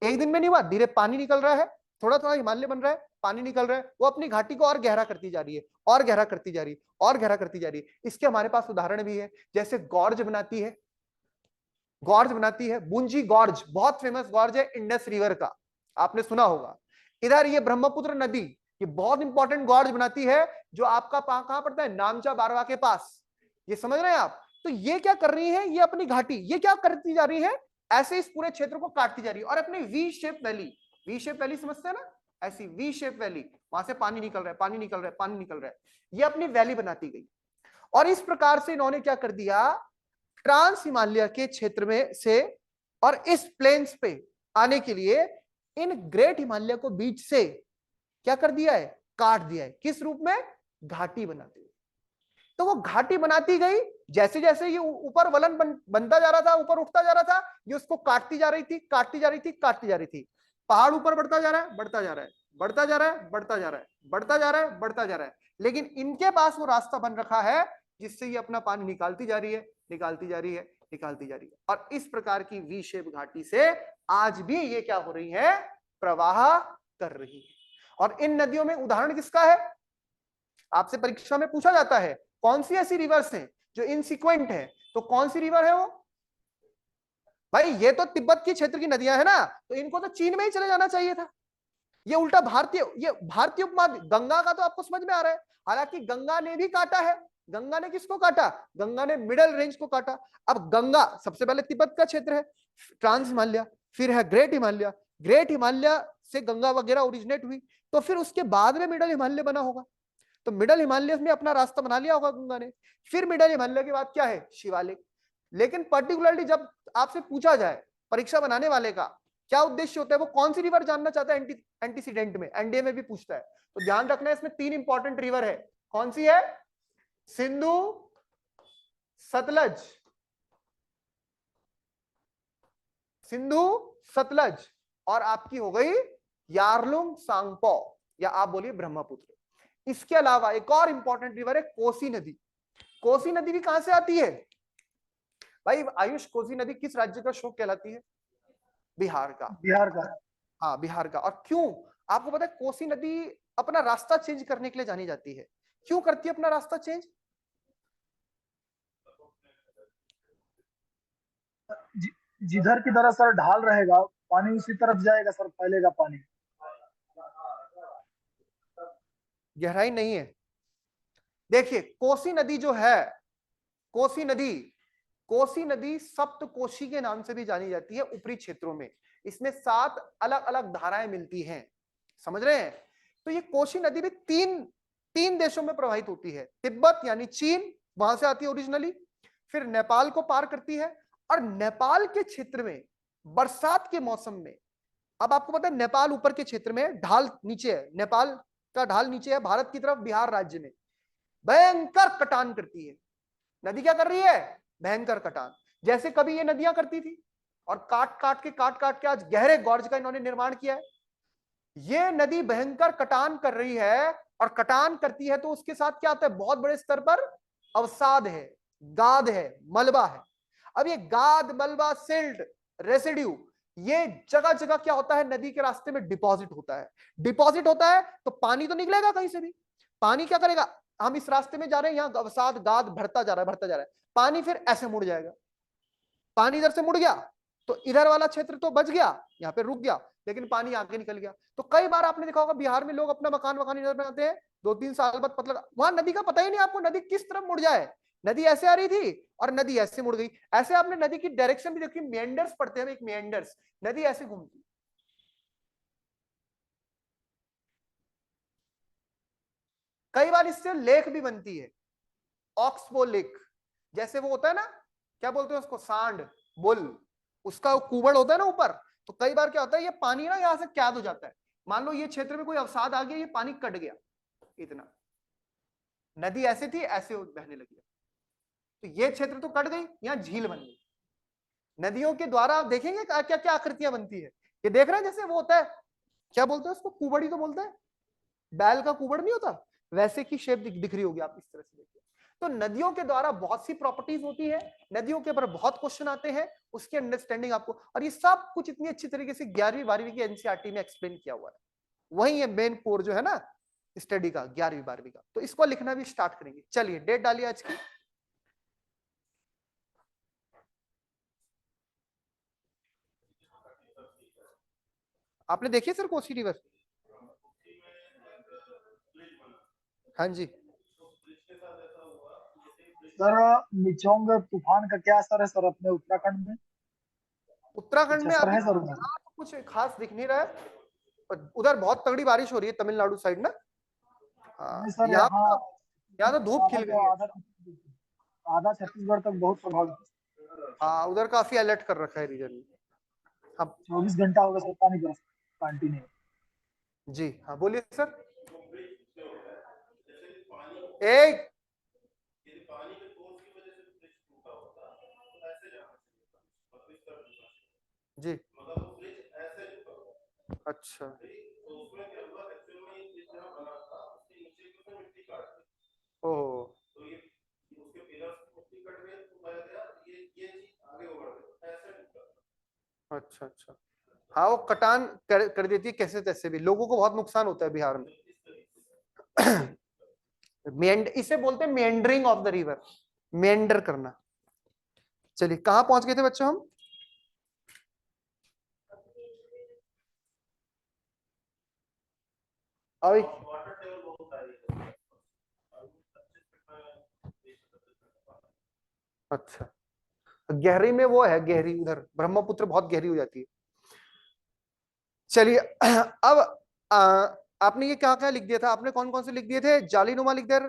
एक दिन में नहीं हुआ, धीरे पानी निकल रहा है, थोड़ा थोड़ा हिमालय बन रहा है, पानी निकल रहा है, वो अपनी घाटी को और गहरा करती जा रही है, और गहरा करती जा रही है, और गहरा करती जा रही है। इसके हमारे पास उदाहरण भी है, जैसे गॉर्ज बनाती है, गॉर्ज बनाती है, बुंजी गॉर्ज बहुत फेमस गॉर्ज है इंडस रिवर का, आपने सुना होगा। इधर ये ब्रह्मपुत्र नदी, ये बहुत इंपॉर्टेंट गॉर्ज बनाती है, जो आपका कहां पड़ता है, नामचा बारवा के पास। ये समझ रहे हैं आप? तो ये क्या कर रही है, ये अपनी घाटी ये क्या करती जा रही है, ऐसे इस पूरे क्षेत्र को काटती जा रही है, और अपनी V shape valley, V shape valley समझते हैं ना, ऐसी वी शेप वैली, वहां से पानी निकल रहा है, पानी निकल रहा है, पानी निकल रहा है, ये अपनी वैली बनाती गई। और इस प्रकार से इन्होंने क्या कर दिया, ट्रांस हिमालय के क्षेत्र में से और इस प्लेन्स पे आने के लिए इन ग्रेट हिमालय को बीच से क्या कर दिया है, काट दिया है। किस रूप में, घाटी बनाती गई। तो वो घाटी बनाती गई, जैसे जैसे ये ऊपर वलन बनता जा रहा था, ऊपर उठता जा रहा था, ये उसको काटती जा रही थी, काटती जा रही थी, काटती जा रही थी। पहाड़ ऊपर बढ़ता जा रहा है, बढ़ता जा रहा है, बढ़ता जा रहा है, बढ़ता जा रहा है, बढ़ता जा रहा है, बढ़ता जा रहा है, लेकिन इनके पास वो रास्ता बन रखा है जिससे ये अपना पानी निकालती जा रही है, निकालती जा रही है, निकालती जा रही है। और इस प्रकार की वी शेप घाटी से आज भी ये क्या हो रही है, प्रवाह कर रही है। और इन नदियों में उदाहरण किसका है, आपसे परीक्षा में पूछा जाता है कौन सी ऐसी रिवर्स हैं जो इनसिक्वेंट है, तो कौन सी रिवर है वो, भाई ये तो तिब्बत की क्षेत्र की नदियां है ना, तो इनको तो चीन में ही चले जाना चाहिए था। ये उल्टा भारतीय, ये भारतीय उपमहाद्वीप, गंगा का तो आपको समझ में आ रहा है, हालांकि गंगा ने भी काटा है। गंगा ने किसको काटा, गंगा ने मिडल रेंज को काटा। अब गंगा सबसे पहले तिब्बत का क्षेत्र है, ट्रांस हिमालय, फिर है ग्रेट हिमालय, ग्रेट हिमालय से गंगा वगैरह ओरिजिनेट हुई, तो फिर उसके बाद में मिडल हिमालय बना होगा। तो मिडल हिमालय में अपना रास्ता बना लिया होगा गंगा ने। फिर मिडल हिमालय के बाद क्या है, शिवालिक। लेकिन पर्टिकुलरली जब आपसे पूछा जाए परीक्षा बनाने वाले का क्या उद्देश्य होता है, वो कौन सी रिवर जानना चाहता है, एंटीसीडेंट में, एनडीए में भी पूछता है, तो ध्यान रखना है इसमें तीन इंपॉर्टेंट रिवर है। कौन सी है, सिंधु, सतलज, सिंधु सतलज, और आपकी हो गई यारलुंग सांगपो, या आप बोलिए ब्रह्मपुत्र। इसके अलावा एक और इंपॉर्टेंट रिवर है कोसी नदी। कोसी नदी भी कहां से आती है भाई आयुष, कोसी नदी किस राज्य का स्रोत कहलाती है, बिहार का, बिहार का। हाँ बिहार का। और क्यों, आपको पता है कोसी नदी अपना रास्ता चेंज करने के लिए जानी जाती है, क्यों करती है अपना रास्ता चेंज, जिधर की तरह सर ढाल रहेगा पानी उसी तरफ जाएगा सर, फैलेगा पानी। गहराई नहीं है। देखिए कोसी नदी जो है, कोसी नदी, कोसी नदी सप्तकोशी के नाम से भी जानी जाती है ऊपरी क्षेत्रों में। इसमें 7 अलग अलग धाराएं मिलती हैं, समझ रहे हैं। तो ये कोसी नदी भी तीन देशों में प्रवाहित होती है, तिब्बत यानी चीन, वहां से आती है ओरिजिनली, फिर नेपाल को पार करती है, और नेपाल के क्षेत्र में बरसात के मौसम में, अब आपको पता है नेपाल ऊपर के क्षेत्र में, ढाल नीचे है, नेपाल का ढाल नीचे है भारत की तरफ, बिहार राज्य में भयंकर कटान करती है नदी। क्या कर रही है, भयंकर कटान, जैसे कभी ये नदियां करती थी, और काट काट के आज गहरे गॉर्ज का इन्होंने निर्माण किया है। ये नदी भयंकर कटान कर रही है, और कटान करती है तो उसके साथ क्या आता है, बहुत बड़े स्तर पर अवसाद है, गाद है, मलबा है। अब ये गाद, मलबा, सिल्ट, रेसिड्यू, ये जगह जगह क्या होता है, नदी के रास्ते में डिपॉजिट होता है। डिपॉजिट होता है तो पानी तो निकलेगा कहीं से भी, पानी क्या करेगा, हम इस रास्ते में जा रहे हैं, यहाँ अवसाद गाद भरता जा रहा है, भरता जा रहा है, पानी फिर ऐसे मुड़ जाएगा, पानी इधर से मुड़ गया तो इधर वाला क्षेत्र तो बच गया, यहाँ पे रुक गया, लेकिन पानी आगे निकल गया। तो कई बार आपने देखा होगा बिहार में लोग अपना मकान इधर बनाते हैं, 2-3 साल बाद पता लगा वहां नदी का पता ही नहीं आपको, नदी किस तरफ मुड़ जाए, नदी ऐसे आ रही थी और नदी ऐसे मुड़ गई। ऐसे आपने नदी की डायरेक्शन भी देखी, मेंडर्स पढ़ते हैं, एक मेंडर्स, नदी ऐसे घूमती, कई बार इससे लेक भी बनती है, ऑक्सबो लेक, जैसे वो होता है ना, क्या बोलते हैं उसको, सांड बुल, उसका कुबड़ होता है ना ऊपर, तो कई बार क्या होता है, ये पानी ना यहां से कैद हो जाता है, मान लो ये क्षेत्र में कोई अवसाद आ गया, ये पानी कट गया, इतना नदी ऐसे थी, ऐसे बहने लगी, तो ये क्षेत्र तो कट गई, यहाँ झील बन गई। नदियों के द्वारा आप देखेंगे क्या क्या आकृतियां बनती है, ये देख रहे हैं, जैसे वो होता है, क्या बोलते हैं उसको, कुबड़ी तो बोलते हैं, बैल का कुबड़ नहीं होता, वैसे की शेप दिख रही होगी, आप इस तरह से देखिए। तो नदियों के द्वारा बहुत सी प्रॉपर्टीज होती है, नदियों के ऊपर बहुत क्वेश्चन आते हैं, उसकी अंडरस्टैंडिंग आपको, और ये सब कुछ इतनी अच्छी तरीके से 11वीं 12वीं की एनसीईआरटी में एक्सप्लेन किया हुआ है। वही है मेन कोर जो है ना स्टडी का 11वीं 12वीं का। तो इसको लिखना भी स्टार्ट करेंगे। चलिए डेट डालिए आज की। आपने देखी सर कोसी रिवर? हाँ जी। सर निचोंग तूफान का क्या असर है सर अपने उत्तराखंड में? उत्तराखंड कुछ में असर अभी है सर उधर? यहाँ तो कुछ खास दिख नहीं रहा है, पर उधर बहुत तगड़ी बारिश हो रही है तमिलनाडु साइड ना। नहीं हाँ, सर, यहाँ यहाँ यहाँ तो धूप ज्यादा खिल तो गई है। आधा छत्तीसगढ़ तक बहुत प्रभावित है। हाँ, उधर काफी अलर्ट कर रखा है रीजन में। हाँ 24 घंटा होगा सर पानी बरस कंटिन्यू। जी, हाँ बोलिए सर। एक जी, अच्छा ओह, अच्छा अच्छा। हाँ वो कटान कर देती है कैसे तैसे भी, लोगों को बहुत नुकसान होता है बिहार में। इसे बोलते हैं meandering of the river, Mendhar करना। चलिए कहाँ पहुंच गए थे बच्चों हम? अभी अच्छा, गहरी में वो है, गहरी उधर ब्रह्मपुत्र बहुत गहरी हो जाती है। चलिए अब आ, आपने ये क्या क्या लिख दिया था? आपने कौन कौन से लिख दिए थे? जालीनुमा लिख दिया।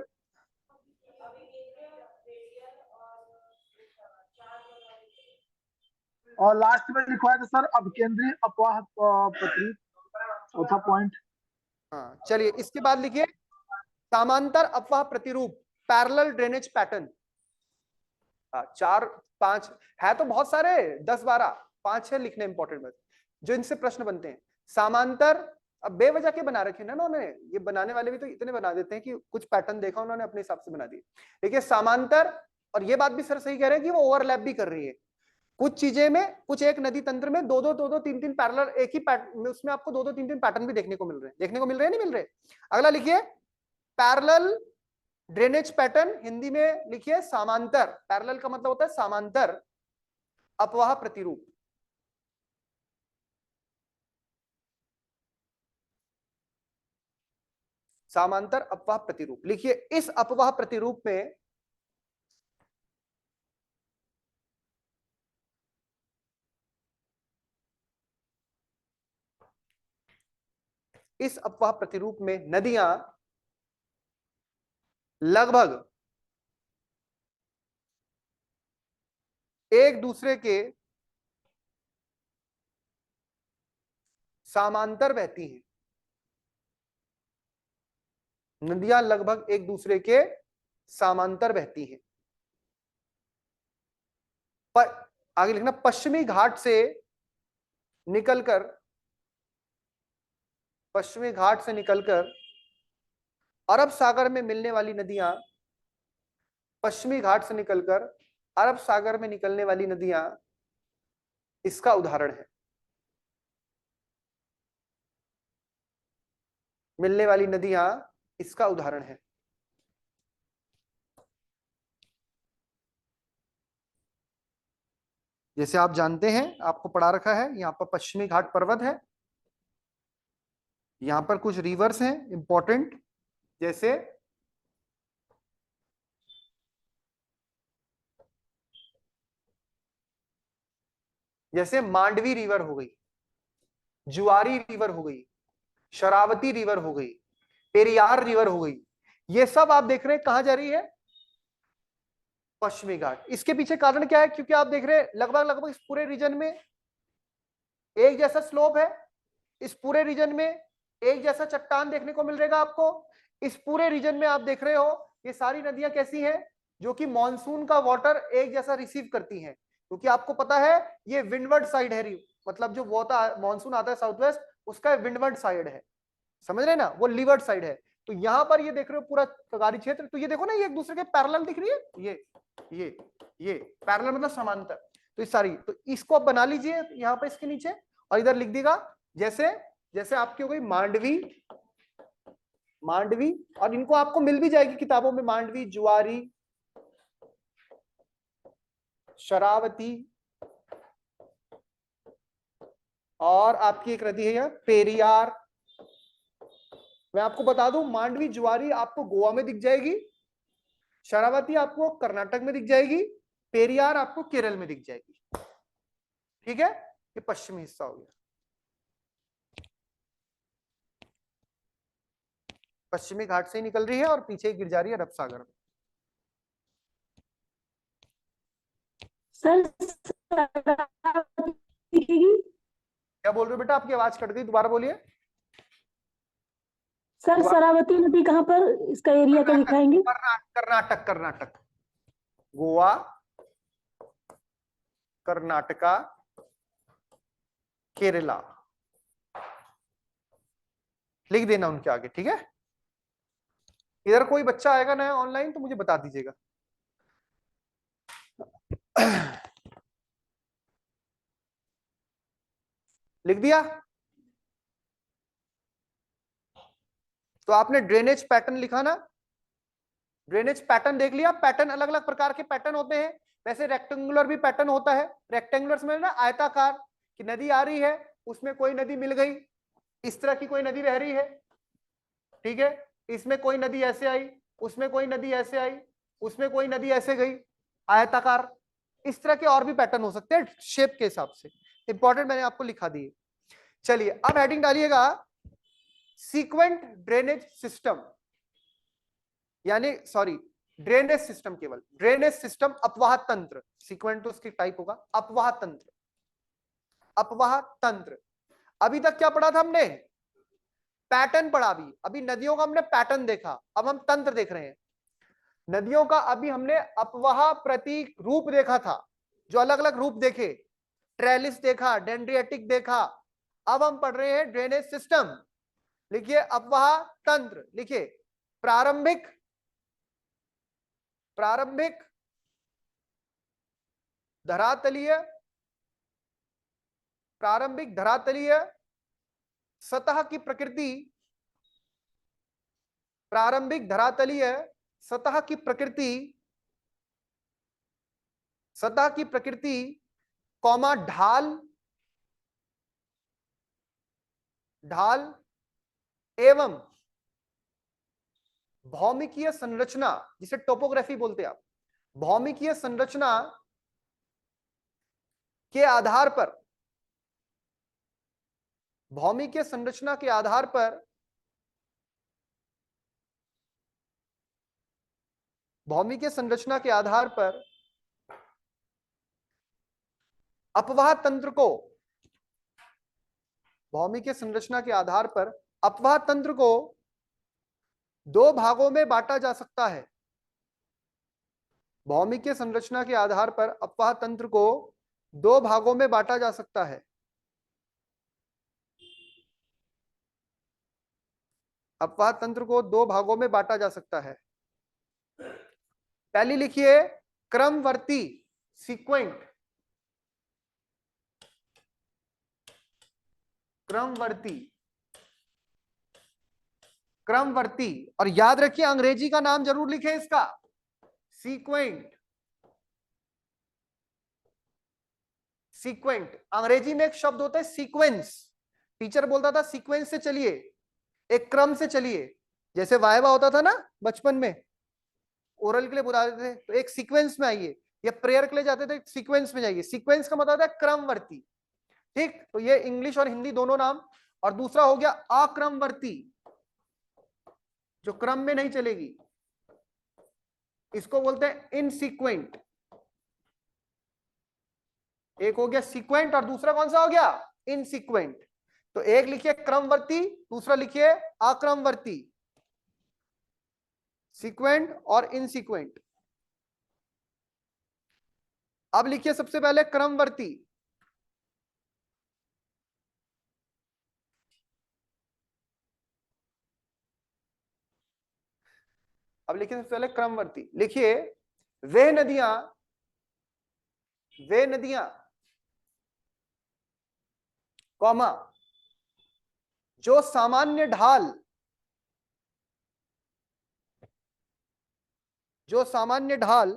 और लास्ट में लिखवाया था सर अब केंद्रीय अफवाह प्रतीक, चौथा पॉइंट। हाँ चलिए इसके बाद लिखिए समांतर अफवाह प्रतिरूप, पैरेलल ड्रेनेज पैटर्न। चार पांच है तो बहुत सारे, 10 12, 5 6 लिखने इंपॉर्टेंट बस जो इनसे प्रश्न बनते हैं। समांतर, अब बेवजह के बना रखे ना उन्होंने, ये बनाने वाले भी तो इतने बना देते हैं कि कुछ पैटर्न देखा उन्होंने अपने हिसाब से बना दिए। देखिए समांतर, और ये बात भी सर सही कह रहे हैं कि वो ओवरलैप भी कर रही है कुछ चीजें में, कुछ एक नदी तंत्र में दो दो तीन तीन पैरेलल एक ही पैटर्न में, उसमें आपको दो तीन तीन पैटर्न भी देखने को मिल रहे हैं। देखने को मिल रहे हैं नहीं मिल रहे? अगला लिखिए पैरेलल ड्रेनेज पैटर्न, हिंदी में लिखिए समांतर। पैरेलल का मतलब होता है समांतर अपवाह प्रतिरूप। समांतर अपवाह प्रतिरूप लिखिए। इस अपवाह प्रतिरूप में इस अपवाह प्रतिरूप में नदियां लगभग एक दूसरे के समांतर बहती हैं। नदियां लगभग एक दूसरे के समांतर बहती हैं। पर आगे लिखना पश्चिमी घाट से निकलकर, पश्चिमी घाट से निकलकर अरब सागर में मिलने वाली नदियां, पश्चिमी घाट से निकलकर अरब सागर में निकलने वाली नदियां इसका उदाहरण है। मिलने वाली नदियां इसका उदाहरण है। जैसे आप जानते हैं, आपको पढ़ा रखा है, यहाँ पर पश्चिमी घाट पर्वत है, यहाँ पर कुछ रिवर्स हैं इंपॉर्टेंट, जैसे जैसे मांडवी रिवर हो गई, जुआरी रिवर हो गई, शरावती रिवर हो गई, पेरियार रिवर हो गई। ये सब आप देख रहे हैं कहां जा रही है? पश्चिमी घाट। इसके पीछे कारण क्या है? क्योंकि आप देख रहे हैं लगभग लगभग इस पूरे रीजन में एक जैसा स्लोप है, इस पूरे रीजन में एक जैसा चट्टान देखने को मिल रहेगा आपको। इस पूरे रीजन में आप देख रहे हो ये सारी नदियां कैसी हैं? जो कि मॉनसून का वाटर एक जैसा रिसीव करती हैं, क्योंकि आपको पता है ये विंडवर्ड साइड है, मतलब जो मॉनसून आता है साउथ वेस्ट, उसका विंडवर्ड साइड है, समझ रहे हैं ना, वो लीवर्ड साइड है। तो यहां पर ये देख रहे हो पूरा कगारी क्षेत्र, तो ये देखो ना ये एक दूसरे के पैरेलल दिख रही है, ये ये पैरेलल मतलब समांतर। तो इस सारी, तो इसको आप बना लीजिए यहाँ पर इसके नीचे, और इधर लिख देगा जैसे जैसे आपकी हो गई मांडवी, मांडवी, और इनको आपको मिल भी जाएगी किताबों में, मांडवी, जुआरी, शरावती, और आपकी एक नदी है यहाँ पेरियार। मैं आपको बता दूं, मांडवी जुआरी आपको गोवा में दिख जाएगी, शरावती आपको कर्नाटक में दिख जाएगी, पेरियार आपको केरल में दिख जाएगी। ठीक है, ये पश्चिमी हिस्सा हो गया। पश्चिमी घाट से ही निकल रही है और पीछे गिर जा रही है अरब सागर में। सर क्या बोल रहे हो बेटा, आपकी आवाज कट गई, दोबारा बोलिए। सर शरावती नदी कहाँ पर, इसका एरिया का दिखाएंगे? कर्नाटक, कर्नाटक, गोवा, कर्नाटका, केरला, लिख देना उनके आगे। ठीक है, इधर कोई बच्चा आएगा नया ऑनलाइन तो मुझे बता दीजिएगा। लिख दिया? तो आपने ड्रेनेज पैटर्न लिखा ना, ड्रेनेज पैटर्न देख लिया। पैटर्न अलग अलग प्रकार के पैटर्न होते हैं, वैसे रेक्टेंगुलर भी पैटर्न होता है। रेक्टेंगुलर में ना आयताकार, कि नदी आ रही है, उसमें कोई नदी मिल गई, इस तरह की कोई नदी बह रही है, ठीक है, इसमें कोई नदी ऐसे आई, उसमें कोई नदी ऐसे आई, उसमें कोई नदी ऐसे गई, आयताकार। इस तरह के और भी पैटर्न हो सकते हैं शेप के हिसाब से, इंपॉर्टेंट मैंने आपको लिखा दिए। चलिए अब हेडिंग डालिएगा, सीक्वेंट ड्रेनेज सिस्टम, यानी सॉरी ड्रेनेज सिस्टम, केवल ड्रेनेज सिस्टम, अपवाह तंत्र। सीक्वेंट तो उसकी टाइप होगा, अपवाह तंत्र, अपवाह तंत्र। अभी तक क्या पढ़ा था हमने? पैटर्न पढ़ा। अभी नदियों का हमने पैटर्न देखा, अब हम तंत्र देख रहे हैं। नदियों का अभी हमने अपवाह प्रतीक रूप देखा था, जो अलग अलग रूप देखे, ट्रेलिस देखा, डेंड्रियाटिक देखा। अब हम पढ़ रहे हैं ड्रेनेज सिस्टम। लिखिए अपवाह तंत्र, लिखिए प्रारंभिक, प्रारंभिक धरातलीय, प्रारंभिक धरातलीय सतह की प्रकृति, प्रारंभिक धरातलीय सतह की प्रकृति, सतह की प्रकृति, कौमा ढाल, ढाल एवं भौमिकीय संरचना, जिसे टोपोग्राफी बोलते हैं आप, भौमिकीय संरचना के आधार पर, भौमिकीय संरचना के आधार पर, भौमिकीय संरचना के आधार पर अपवाह तंत्र को, भौमिकीय संरचना के आधार पर अपवाह तंत्र को दो भागों में बांटा जा सकता है। भौमिकीय संरचना के आधार पर अपवाह तंत्र को दो भागों में बांटा जा सकता है। अपवाह तंत्र को दो भागों में बांटा जा सकता है। पहली लिखिए क्रमवर्ती, सीक्वेंट, क्रमवर्ती, क्रमवर्ती। और याद रखिए अंग्रेजी का नाम जरूर लिखें इसका, सीक्वेंट, सीक्वेंट। अंग्रेजी में एक शब्द होता है सीक्वेंस, टीचर बोलता था सीक्वेंस से चलिए, एक क्रम से चलिए। जैसे वाइवा होता था ना बचपन में, ओरल के लिए बुलाते थे तो एक सीक्वेंस में आइए, या प्रेयर के लिए जाते थे सीक्वेंस में जाइए। सीक्वेंस का मतलब है क्रमवर्ती, ठीक। तो ये इंग्लिश और हिंदी दोनों नाम। और दूसरा हो गया अक्रमवर्ती, जो क्रम में नहीं चलेगी, इसको बोलते हैं इनसीक्वेंट। एक हो गया सीक्वेंट और दूसरा कौन सा हो गया? इनसीक्वेंट। तो एक लिखिए क्रमवर्ती, दूसरा लिखिए अक्रमवर्ती, सीक्वेंट और इनसीक्वेंट। अब लिखिए सबसे पहले क्रमवर्ती। अब लिखिए सबसे पहले क्रमवर्ती, लिखिए वे नदियां, वे नदियां, कॉमा, जो सामान्य ढाल, जो सामान्य ढाल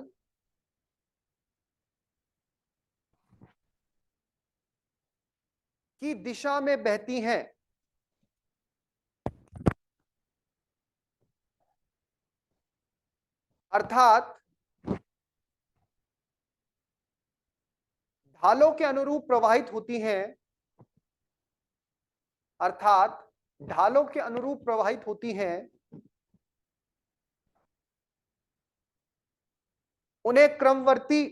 की दिशा में बहती हैं, अर्थात ढालों के अनुरूप प्रवाहित होती हैं, अर्थात ढालों के अनुरूप प्रवाहित होती हैं, उन्हें क्रमवर्ती,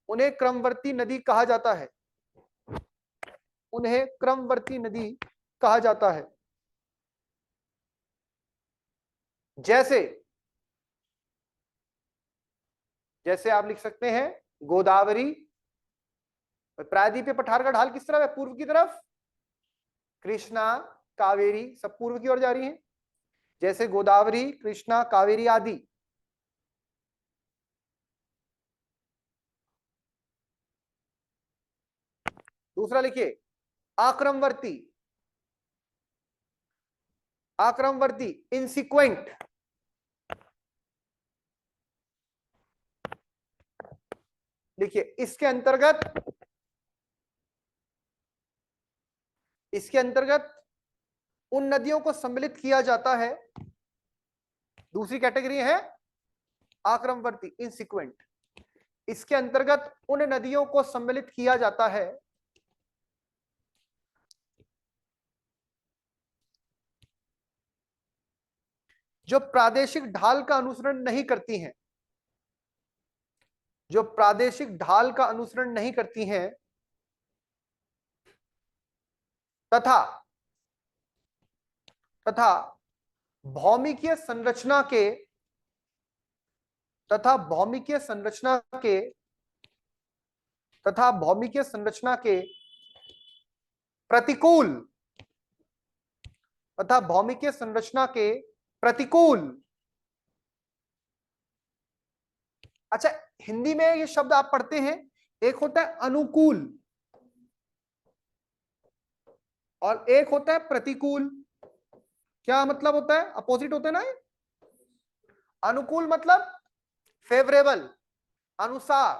उन्हें क्रमवर्ती नदी कहा जाता है, उन्हें क्रमवर्ती नदी कहा जाता है। जैसे, जैसे आप लिख सकते हैं गोदावरी, प्रायद्वीपीय पठार का ढाल किस तरफ है? पूर्व की तरफ। कृष्णा, कावेरी सब पूर्व की ओर जा रही हैं, जैसे गोदावरी, कृष्णा, कावेरी आदि। दूसरा लिखिए आक्रमवर्ती, आक्रमवर्ती इनसिक्वेंट, देखिए इसके अंतर्गत, इसके अंतर्गत उन नदियों को सम्मिलित किया जाता है, दूसरी कैटेगरी है आक्रमवर्ती इनसिक्वेंट, इसके अंतर्गत उन नदियों को सम्मिलित किया जाता है जो प्रादेशिक ढाल का अनुसरण नहीं करती हैं, जो प्रादेशिक ढाल का अनुसरण नहीं करती हैं, तथा तथा भौमिकीय संरचना के, तथा भौमिकीय संरचना के, तथा भौमिकीय संरचना के प्रतिकूल, तथा भौमिकीय संरचना के प्रतिकूल। अच्छा, हिंदी में ये शब्द आप पढ़ते हैं, एक होता है अनुकूल और एक होता है प्रतिकूल। क्या मतलब होता है? अपोजिट होते हैं ना। अनुकूल मतलब फेवरेबल, अनुसार,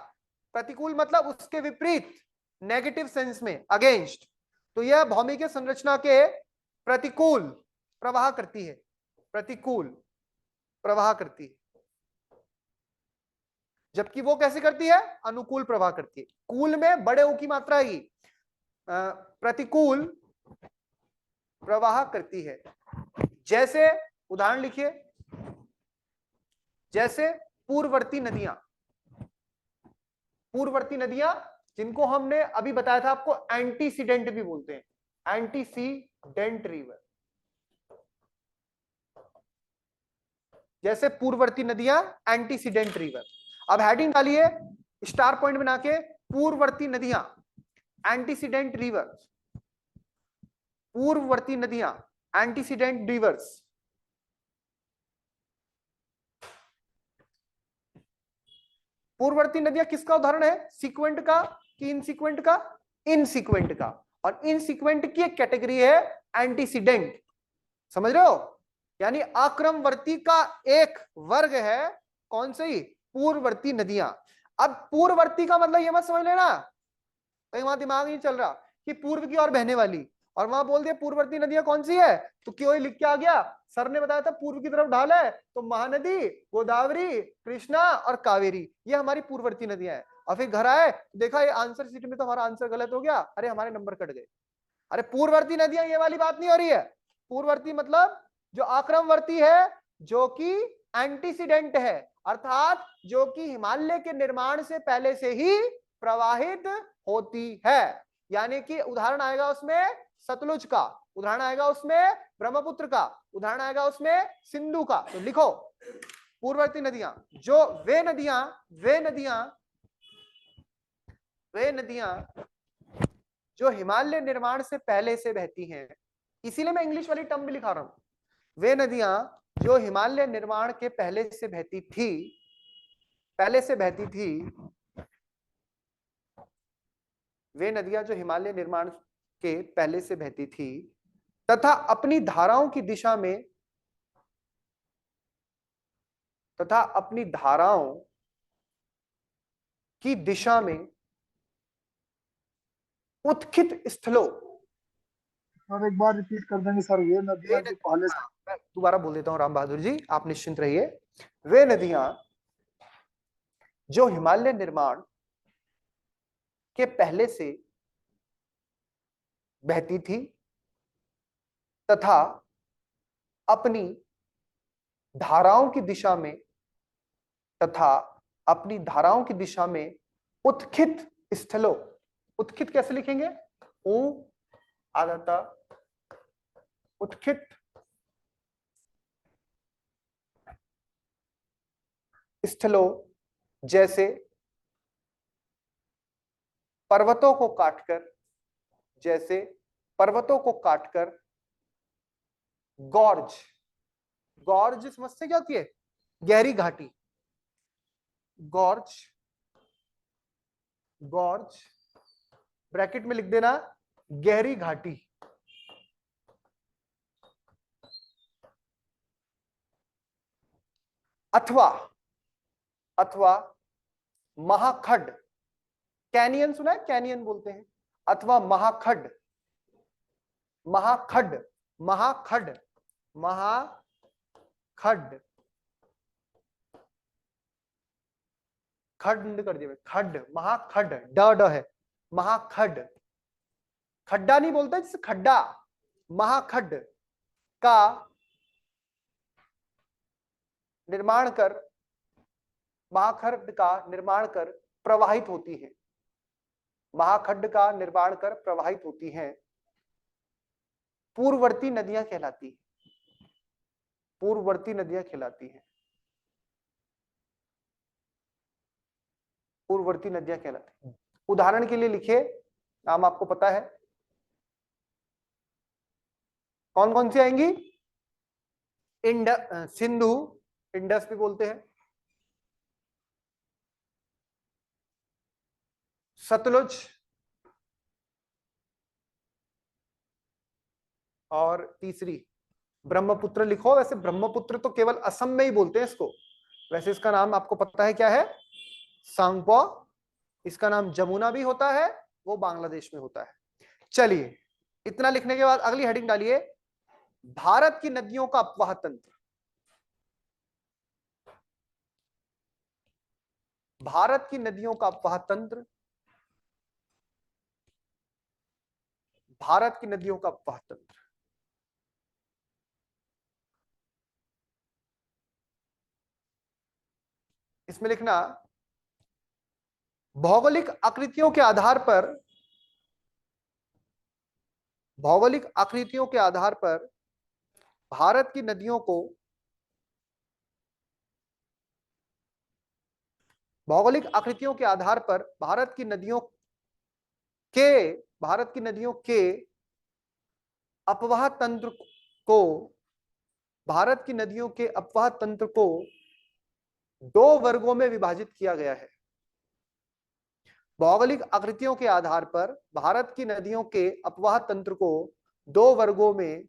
प्रतिकूल मतलब उसके विपरीत, नेगेटिव सेंस में, अगेंस्ट। तो यह भौमिकीय संरचना के प्रतिकूल प्रवाह करती है, प्रतिकूल प्रवाह करती है, जबकि वो कैसे करती है? अनुकूल प्रवाह करती है। कूल में बड़े ऊ की मात्रा आएगी, प्रतिकूल प्रवाह करती है। जैसे उदाहरण लिखिए, जैसे पूर्ववर्ती नदियां, पूर्ववर्ती नदियां जिनको हमने अभी बताया था आपको एंटीसीडेंट भी बोलते हैं, एंटीसीडेंट रिवर। जैसे पूर्ववर्ती नदियां, एंटीसीडेंट रिवर। अब हेडिंग डालिए स्टार पॉइंट बना के, पूर्ववर्ती नदियां, एंटीसीडेंट रिवर, पूर्ववर्ती नदियां, एंटीसीडेंट रिवर्स। पूर्ववर्ती नदियां किसका उदाहरण है? सीक्वेंट का कि इनसीक्वेंट का? इनसीक्वेंट का। और इनसीक्वेंट की एक कैटेगरी है एंटीसीडेंट, समझ रहे हो? यानी आक्रमवर्ती का एक वर्ग है कौन सी? पूर्ववर्ती नदियां। अब पूर्ववर्ती का मतलब ये मत समझ लेना, कहीं वहां दिमाग नहीं चल रहा कि पूर्व की ओर बहने वाली, और वहां बोल दिया पूर्ववर्ती नदियां कौन सी है, तो क्यों लिख के आ गया? सर ने बताया था पूर्व की तरफ ढाल है, तो महानदी, गोदावरी, कृष्णा और कावेरी, ये हमारी पूर्ववर्ती नदियां हैं। और फिर घर आए, देखा ये आंसर शीट में तो हमारा आंसर गलत हो गया, अरे हमारे नंबर कट गए। अरे पूर्ववर्ती नदियां ये वाली बात नहीं हो रही है। पूर्ववर्ती मतलब जो आक्रमवर्ती है, जो कि एंटीसीडेंट है, अर्थात जो कि हिमालय के निर्माण से पहले से ही प्रवाहित होती है। यानी कि उदाहरण आएगा उसमें सतलुज का, उदाहरण आएगा उसमें ब्रह्मपुत्र का, उदाहरण आएगा उसमें सिंधु का। तो लिखो पूर्ववर्ती नदियां, जो वे नदियां, वे नदियां, वे नदियां जो हिमालय निर्माण से पहले से बहती हैं, इसीलिए मैं इंग्लिश वाली टर्म भी लिखा रहा हूं। वे नदियां जो हिमालय निर्माण के पहले से बहती थी, पहले से बहती थी, वे नदियां जो हिमालय निर्माण के पहले से बहती थी तथा अपनी धाराओं की दिशा में उत्खित स्थलों। सर एक बार रिपीट कर देंगे सर, ये नदियां जो पहले से। मैं दोबारा बोल देता हूं राम बहादुर जी, आप निश्चिंत रहिए। वे नदियां जो हिमालय निर्माण के पहले से बहती थी तथा अपनी धाराओं की दिशा में उत्खित स्थलों। उत्खित कैसे लिखेंगे? ऊ आ जाता, उत्खित स्थलों जैसे पर्वतों को काटकर गॉर्ज समझते क्या होती है? गहरी घाटी। गॉर्ज ब्रैकेट में लिख देना गहरी घाटी। अथवा महाखड्ड। कैनियन सुना है? कैनियन बोलते हैं। अथवा महाखड्ड खड्ड कर दिया, खड्ड, महाखड्ड, ड है, महाखड्ड। खड्डा नहीं बोलते जिसे खड्डा, महाखड्ड का निर्माण कर प्रवाहित होती है। महाखड्ड का निर्माण कर प्रवाहित होती हैं। पूर्ववर्ती नदियां कहलाती हैं। उदाहरण के लिए लिखिए, नाम आपको पता है कौन कौन सी आएंगी? सिंधु, इंडस भी बोलते हैं, सतलुज, और तीसरी ब्रह्मपुत्र। लिखो, वैसे ब्रह्मपुत्र तो केवल असम में ही बोलते हैं इसको, वैसे इसका नाम आपको पता है क्या है? सांगपो। इसका नाम जमुना भी होता है, वो बांग्लादेश में होता है। चलिए, इतना लिखने के बाद अगली हेडिंग डालिए, भारत की नदियों का अपवाह तंत्र। भारत की नदियों का अपवाह तंत्र। भारत की नदियों का अपवाह तंत्र। इसमें लिखना, भौगोलिक आकृतियों के आधार पर भारत की नदियों को भौगोलिक आकृतियों के आधार पर भारत की नदियों के अपवाह तंत्र को दो वर्गों में विभाजित किया गया है। भौगोलिक आकृतियों के आधार पर भारत की नदियों के अपवाह तंत्र को दो वर्गों में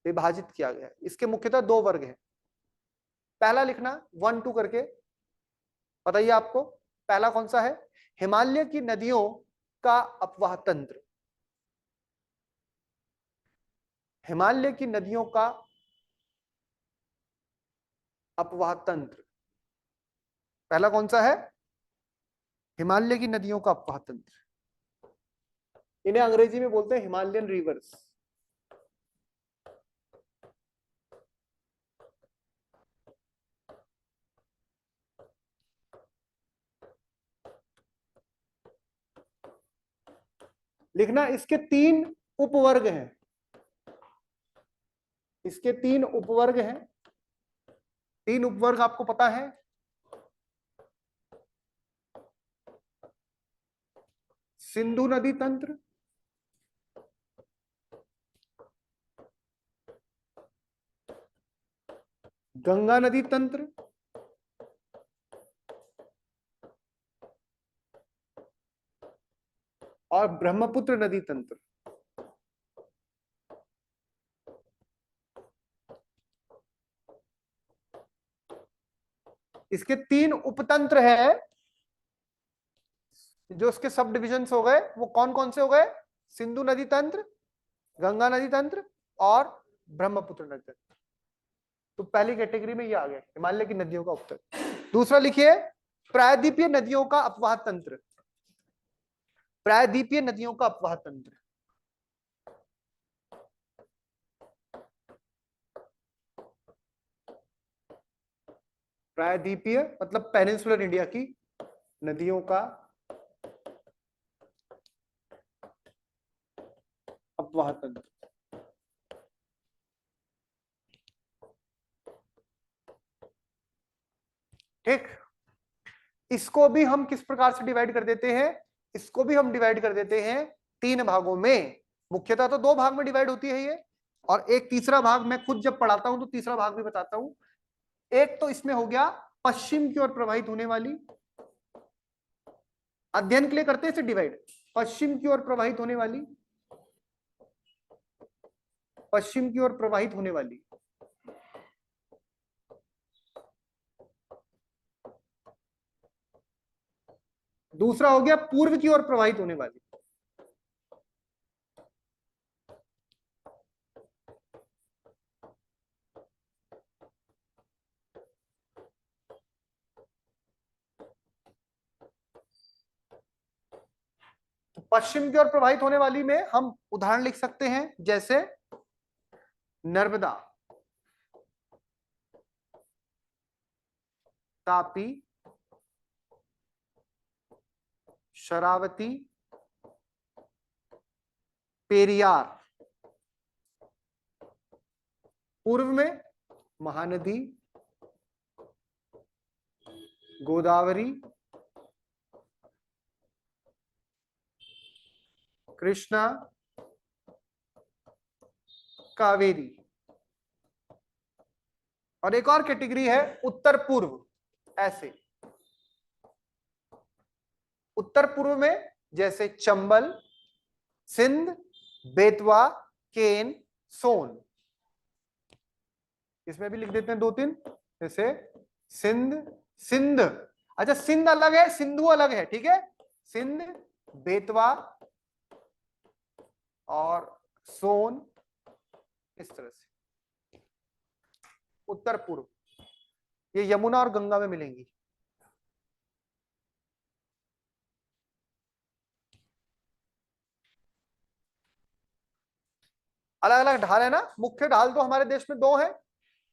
विभाजित किया गया है। इसके मुख्यतः दो वर्ग हैं। पहला लिखना 1 2 करके, बताइए आपको पहला कौन सा है? हिमालय की नदियों का अपवाह तंत्र। हिमालय की नदियों का अपवाह तंत्र पहला कौन सा है? हिमालय की नदियों का अपवाह तंत्र। इन्हें अंग्रेजी में बोलते हैं हिमालयन रिवर्स। लिखना, इसके 3 उपवर्ग हैं। इसके 3 उपवर्ग हैं। 3 उपवर्ग आपको पता है? सिंधु नदी तंत्र, गंगा नदी तंत्र, और ब्रह्मपुत्र नदी तंत्र। इसके 3 उपतंत्र हैं जो इसके सब डिविजन्स हो गए, वो कौन कौन से हो गए? सिंधु नदी तंत्र, गंगा नदी तंत्र और ब्रह्मपुत्र नदी तंत्र। तो पहली कैटेगरी में ये आ गया हिमालय की नदियों का उपतंत्र। दूसरा लिखिए प्रायद्वीपीय नदियों का अपवाह तंत्र। प्रायद्वीपीय नदियों का अपवाह तंत्र, प्रायद्वीपीय मतलब पेनिनसुलर इंडिया की नदियों का अपवाह तंत्र। ठीक, इसको भी हम किस प्रकार से डिवाइड कर देते हैं? इसको भी हम डिवाइड कर देते हैं 3 भागों में। मुख्यतः तो 2 भाग में डिवाइड होती है ये, और एक तीसरा भाग मैं खुद जब पढ़ाता हूं तो तीसरा भाग भी बताता हूं। एक तो इसमें हो गया पश्चिम की ओर प्रवाहित होने वाली, अध्ययन के लिए करते हैं इसे डिवाइड, पश्चिम की ओर प्रवाहित होने वाली, पश्चिम की ओर प्रवाहित होने वाली, दूसरा हो गया पूर्व की ओर प्रवाहित होने वाली। तो पश्चिम की ओर प्रवाहित होने वाली में हम उदाहरण लिख सकते हैं जैसे नर्मदा, तापी, शरावती, पेरियार। पूर्व में महानदी, गोदावरी, कृष्णा, कावेरी। और एक और कैटेगरी है उत्तर पूर्व। ऐसे उत्तर पूर्व में जैसे चंबल, सिंध, बेतवा, केन, सोन। इसमें भी लिख देते हैं 2-3, जैसे सिंध, सिंध, अच्छा सिंध अलग है, सिंधु अलग है, ठीक है। सिंध, बेतवा और सोन, इस तरह से उत्तर पूर्व। ये यमुना और गंगा में मिलेंगी। अलग अलग ढाल है ना, मुख्य ढाल तो हमारे देश में 2 है,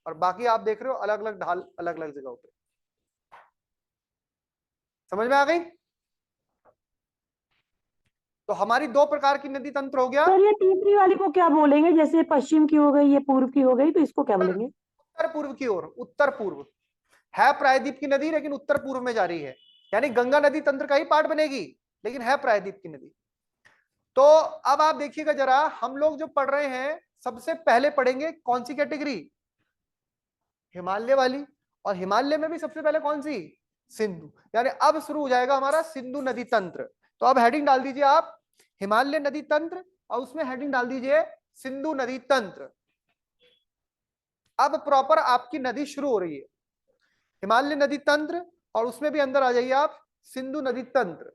और बाकी आप देख रहे हो अलग अलग ढाल अलग अलग जगहों पे। समझ में आ गई? तो हमारी 2 प्रकार की नदी तंत्र हो गया। सर ये तीसरी वाली को क्या बोलेंगे? जैसे पश्चिम की हो गई, ये पूर्व की हो गई, तो इसको क्या बोलेंगे? उत्तर पूर्व की ओर, उत्तर पूर्व है प्रायद्वीप की नदी, लेकिन उत्तर पूर्व में जा रही है, यानी गंगा नदी तंत्र का ही पार्ट बनेगी, लेकिन है प्रायद्वीप की नदी। तो अब आप देखिएगा जरा, हम लोग जो पढ़ रहे हैं सबसे पहले पढ़ेंगे कौन सी कैटेगरी? हिमालय वाली। और हिमालय में भी सबसे पहले कौन सी? सिंधु। यानी अब शुरू हो जाएगा हमारा सिंधु नदी तंत्र। तो अब हेडिंग डाल दीजिए आप हिमालय नदी तंत्र, और उसमें हेडिंग डाल दीजिए सिंधु नदी तंत्र। अब प्रॉपर आपकी नदी शुरू हो रही है, हिमालय नदी तंत्र, और उसमें भी अंदर आ जाइए आप सिंधु नदी तंत्र।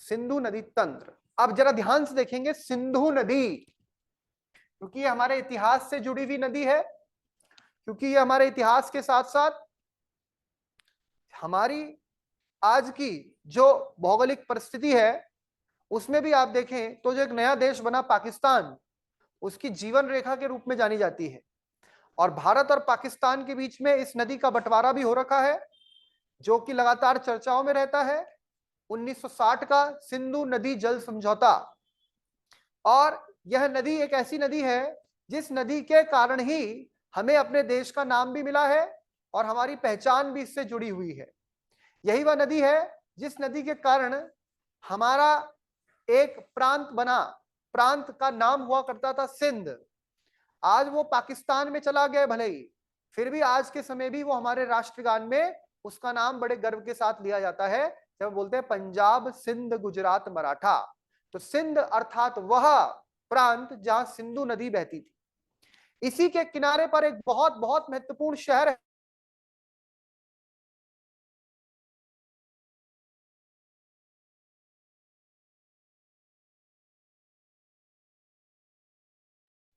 सिंधु नदी तंत्र। अब जरा ध्यान से देखेंगे सिंधु नदी, क्योंकि ये हमारे इतिहास से जुड़ी हुई नदी है, क्योंकि ये हमारे इतिहास के साथ साथ हमारी आज की जो भौगोलिक परिस्थिति है उसमें भी आप देखें तो जो एक नया देश बना पाकिस्तान, उसकी जीवन रेखा के रूप में जानी जाती है। और भारत और पाकिस्तान के बीच में इस नदी का बंटवारा भी हो रखा है, जो कि लगातार चर्चाओं में रहता है। 1960 का सिंधु नदी जल समझौता। और यह नदी एक ऐसी नदी है जिस नदी के कारण ही हमें अपने देश का नाम भी मिला है और हमारी पहचान भी इससे जुड़ी हुई है। यही वह नदी है जिस नदी के कारण हमारा एक प्रांत बना, प्रांत का नाम हुआ करता था सिंध। आज वो पाकिस्तान में चला गया भले ही, फिर भी आज के समय भी वो हमारे राष्ट्रगान में उसका नाम बड़े गर्व के साथ लिया जाता है, जब बोलते हैं पंजाब सिंध गुजरात मराठा। तो सिंध अर्थात वह प्रांत जहां सिंधु नदी बहती थी। इसी के किनारे पर एक बहुत बहुत महत्वपूर्ण शहर है,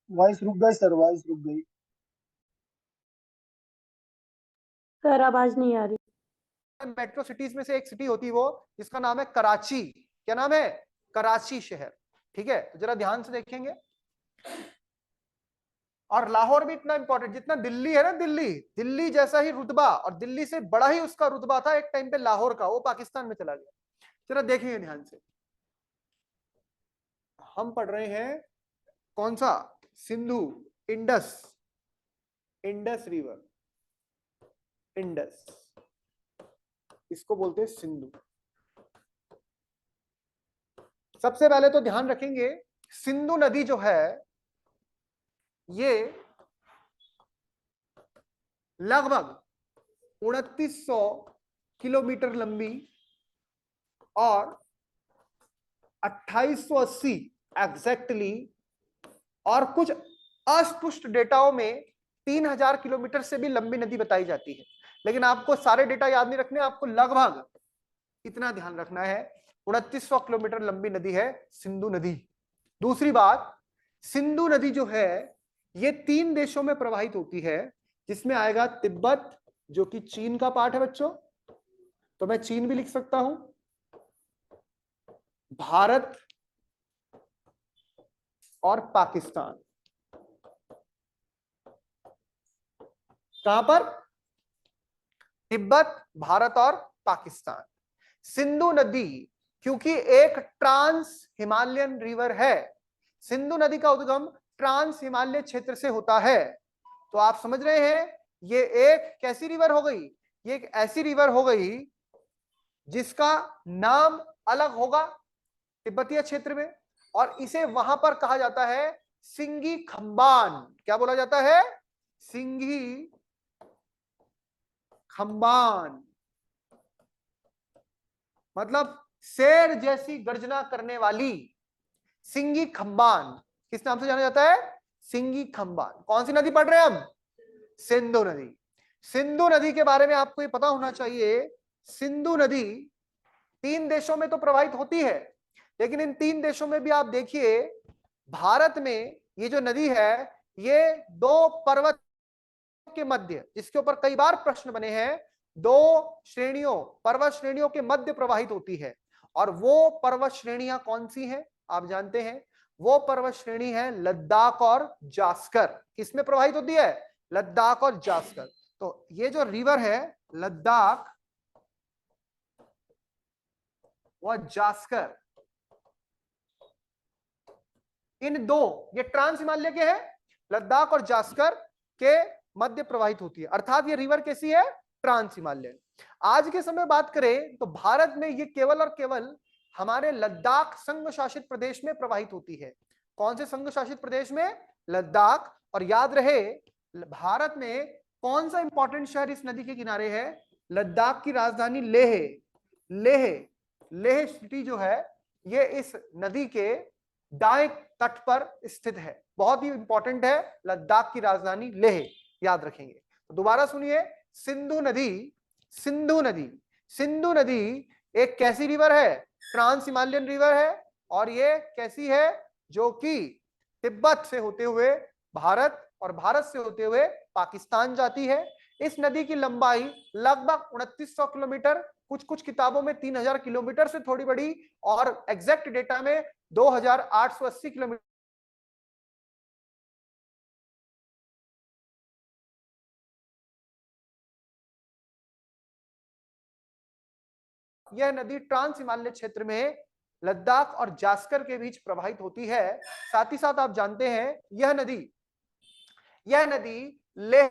वॉइस रुक गई सर, वॉइस रुक गई। सर आवाज नहीं आ रही। मेट्रो सिटीज में से एक सिटी होती है वो, जिसका नाम है कराची। क्या नाम है? कराची शहर। ठीक है, तो जरा ध्यान से देखेंगे। और लाहौर भी इतना इंपॉर्टेंट, जितना दिल्ली है ना, दिल्ली दिल्ली जैसा ही रुतबा और दिल्ली से बड़ा ही उसका रुतबा था एक टाइम पे लाहौर का, वो पाकिस्तान में चला गया। जरा देखेंगे ध्यान से। हम पढ़ रहे हैं कौन सा? Sindhu, Indus, Indus river, Indus, इसको बोलते हैं सिंधु। सबसे पहले तो ध्यान रखेंगे, सिंधु नदी जो है ये लगभग 2900 किलोमीटर लंबी और 2880 एग्जैक्टली, और कुछ अस्पष्ट डेटाओं में 3000 किलोमीटर से भी लंबी नदी बताई जाती है। लेकिन आपको सारे डेटा याद नहीं रखने, आपको लगभग इतना ध्यान रखना है, 2900 किलोमीटर लंबी नदी है सिंधु नदी। दूसरी बात, सिंधु नदी जो है ये 3 देशों में प्रवाहित होती है, जिसमें आएगा तिब्बत जो कि चीन का पार्ट है बच्चों, तो मैं चीन भी लिख सकता हूं, भारत और पाकिस्तान। कहां पर? तिब्बत, भारत और पाकिस्तान। सिंधु नदी क्योंकि एक ट्रांस हिमालयन रिवर है, सिंधु नदी का उद्गम ट्रांस हिमालय क्षेत्र से होता है। तो आप समझ रहे हैं ये एक कैसी रिवर हो गई? ये एक ऐसी रिवर हो गई जिसका नाम अलग होगा तिब्बतीय क्षेत्र में, और इसे वहां पर कहा जाता है सिंगी खंबान। क्या बोला जाता है? सिंगी खंबान, मतलब शेर जैसी गर्जना करने वाली। सिंगी खंबान किस नाम से जाना जाता है? सिंगी खंबान। कौन सी नदी पढ़ रहे हैं हम? सिंधु नदी। सिंधु नदी के बारे में आपको ये पता होना चाहिए, सिंधु नदी 3 देशों में तो प्रवाहित होती है, लेकिन इन 3 देशों में भी आप देखिए, भारत में ये जो नदी है ये 2 पर्वत के मध्य, जिसके ऊपर कई बार प्रश्न बने हैं, 2 श्रेणियों, पर्वत श्रेणियों के मध्य प्रवाहित होती है। और वो पर्वत श्रेणियां कौन सी हैं आप जानते हैं? वो पर्वत श्रेणी है लद्दाख और जास्कर। किसमें प्रवाहित होती है? लद्दाख और जास्कर। तो ये जो रिवर है लद्दाख व जास्कर, इन 2, ये ट्रांस हिमालय के हैं, लद्दाख और जास्कर के मध्य प्रवाहित होती है, अर्थात ये रिवर कैसी है? ट्रांस हिमालय। आज के समय बात करें तो भारत में ये केवल और केवल हमारे लद्दाख संघ शासित प्रदेश में प्रवाहित होती है। कौन से संघ शासित प्रदेश में? लद्दाख। और याद रहे, भारत में कौन सा इंपॉर्टेंट शहर इस नदी के किनारे है? लद्दाख की राजधानी लेह। लेह, लेह सिटी जो है ये इस नदी के दाएं तट पर स्थित है, बहुत ही इंपॉर्टेंट है, लद्दाख की राजधानी लेह, याद रखेंगे। तो दोबारा सुनिए, सिंधु नदी, सिंधु नदी, सिंधु नदी एक कैसी रिवर है? ट्रांस हिमालयन रिवर है, और ये कैसी है? जो कि तिब्बत से होते हुए भारत और भारत से होते हुए पाकिस्तान जाती है। इस नदी की लंबाई लगभग 2900 किलोमीटर, कुछ कुछ किताबों में 3000 किलोमीटर से थोड़ी बड़ी, और एग्जैक्ट डेटा में 2880 किलोमीटर। यह नदी ट्रांस हिमालय क्षेत्र में लद्दाख और जास्कर के बीच प्रवाहित होती है। साथ ही साथ आप जानते हैं यह नदी लेह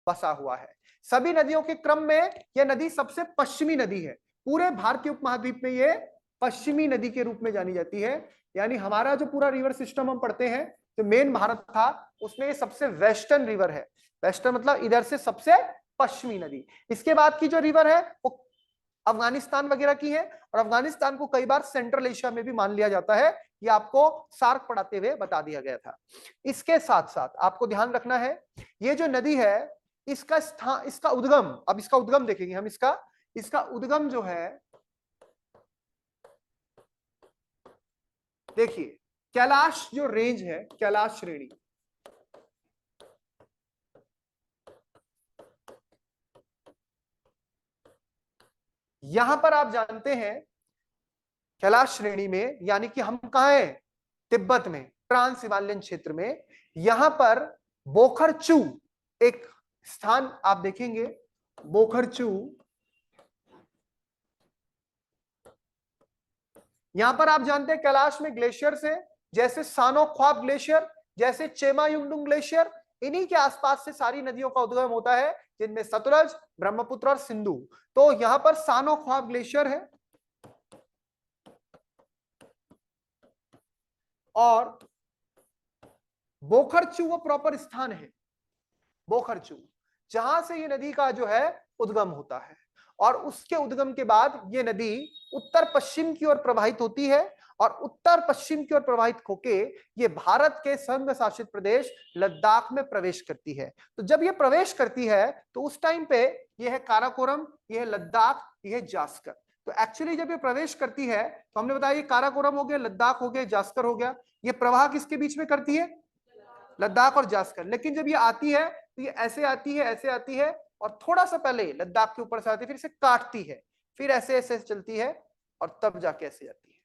बसा हुआ है। सभी नदियों के क्रम में यह नदी सबसे पश्चिमी नदी है, पूरे भारतीय उपमहाद्वीप में ये पश्चिमी नदी के रूप में जानी जाती है। यानी हमारा जो पूरा रिवर सिस्टम हम पढ़ते हैं, जो मेन भारत था, उसमें ये सबसे वेस्टर्न रिवर है। वेस्टर्न मतलब इधर से सबसे पश्चिमी नदी। इसके बाद की जो रिवर है वो अफगानिस्तान वगैरह की है, और अफगानिस्तान को कई बार सेंट्रल एशिया में भी मान लिया जाता है। ये आपको सार्क पढ़ाते हुए बता दिया गया था। इसके साथ साथ आपको ध्यान रखना है, ये जो नदी है इसका स्थान, इसका उद्गम, अब इसका उद्गम देखेंगे हम। इसका उद्गम जो है, देखिए कैलाश जो रेंज है, कैलाश श्रेणी, यहां पर आप जानते हैं कैलाश श्रेणी में, यानी कि हम कहां हैं, तिब्बत में, ट्रांस हिमालयन क्षेत्र में। यहां पर बोखरचू एक स्थान आप देखेंगे, बोखरचू। यहां पर आप जानते हैं कैलाश में ग्लेशियर से, जैसे सानो ख्वाब ग्लेशियर, जैसे चेमा युंगडुंग ग्लेशियर, इन्हीं के आसपास से सारी नदियों का उद्गम होता है, जिनमें सतलज, ब्रह्मपुत्र और सिंधु। तो यहां पर सानो ख्वाब ग्लेशियर है, और बोखरचू वो प्रॉपर स्थान है, बोखरचू, जहां से ये नदी का जो है उद्गम होता है। और उसके उद्गम के बाद ये नदी उत्तर पश्चिम की ओर प्रवाहित होती है, और उत्तर पश्चिम की ओर प्रवाहित होके ये भारत के संघ शासित प्रदेश लद्दाख में प्रवेश करती है। तो जब ये प्रवेश करती है तो उस टाइम पे ये है काराकोरम, ये है लद्दाख, ये है जास्कर। तो एक्चुअली जब ये प्रवेश करती है तो हमने बताया ये काराकोरम हो गया, लद्दाख हो गया, जास्कर हो गया। ये प्रवाह किसके बीच में करती है, लद्दाख और जास्कर। लेकिन जब ये आती है तो ये ऐसे आती है, ऐसे आती है, और थोड़ा सा पहले लद्दाख के ऊपर से आती है, फिर इसे काटती है, फिर ऐसे ऐसे चलती है, और तब जाके ऐसे जाती है।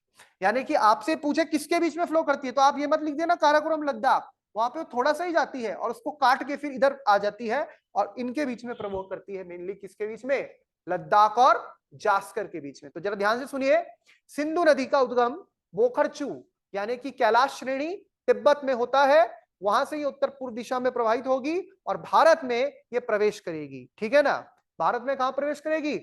यानी कि आपसे पूछे किसके बीच में फ्लो करती है, तो आप ये मत लिख देना काराकोरम लद्दाख, वहां पे थोड़ा सा ही जाती है और उसको काट के फिर इधर आ जाती है, और इनके बीच में प्रमोट करती है। मेनली किसके बीच में, लद्दाख और जास्कर के बीच में। तो जरा ध्यान से सुनिए, सिंधु नदी का उद्गम बोखरचू यानी कि कैलाश श्रेणी तिब्बत में होता है, वहां से ये उत्तर पूर्व दिशा में प्रवाहित होगी और भारत में ये प्रवेश करेगी। ठीक है ना, भारत में कहां प्रवेश करेगी,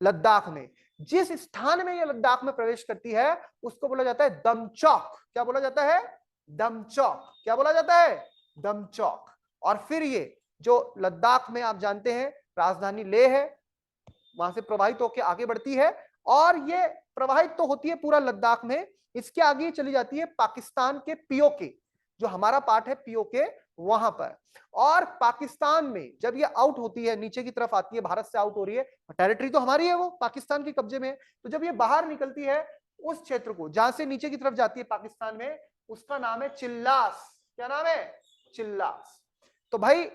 लद्दाख में। जिस स्थान में ये लद्दाख में प्रवेश करती है उसको बोला जाता है दमचौक। क्या बोला जाता है, दमचौक। क्या बोला जाता है, दमचौक। और फिर ये जो लद्दाख में आप जानते हैं राजधानी लेह है, वहां से प्रवाहित होकर आगे बढ़ती है, और ये प्रवाहित तो होती है पूरा लद्दाख में, इसके आगे चली जाती है पाकिस्तान के पीओके, जो हमारा पार्ट है पीओके, वहां पर। और पाकिस्तान में जब ये आउट होती है, नीचे की तरफ आती है, भारत से आउट हो रही है, टेरिटरी तो हमारी है, वो पाकिस्तान के कब्जे में है। तो जब ये बाहर निकलती है उस क्षेत्र को, जहां से नीचे की तरफ जाती है पाकिस्तान में, उसका नाम है चिल्लास। क्या नाम है, चिल्लास। तो भाई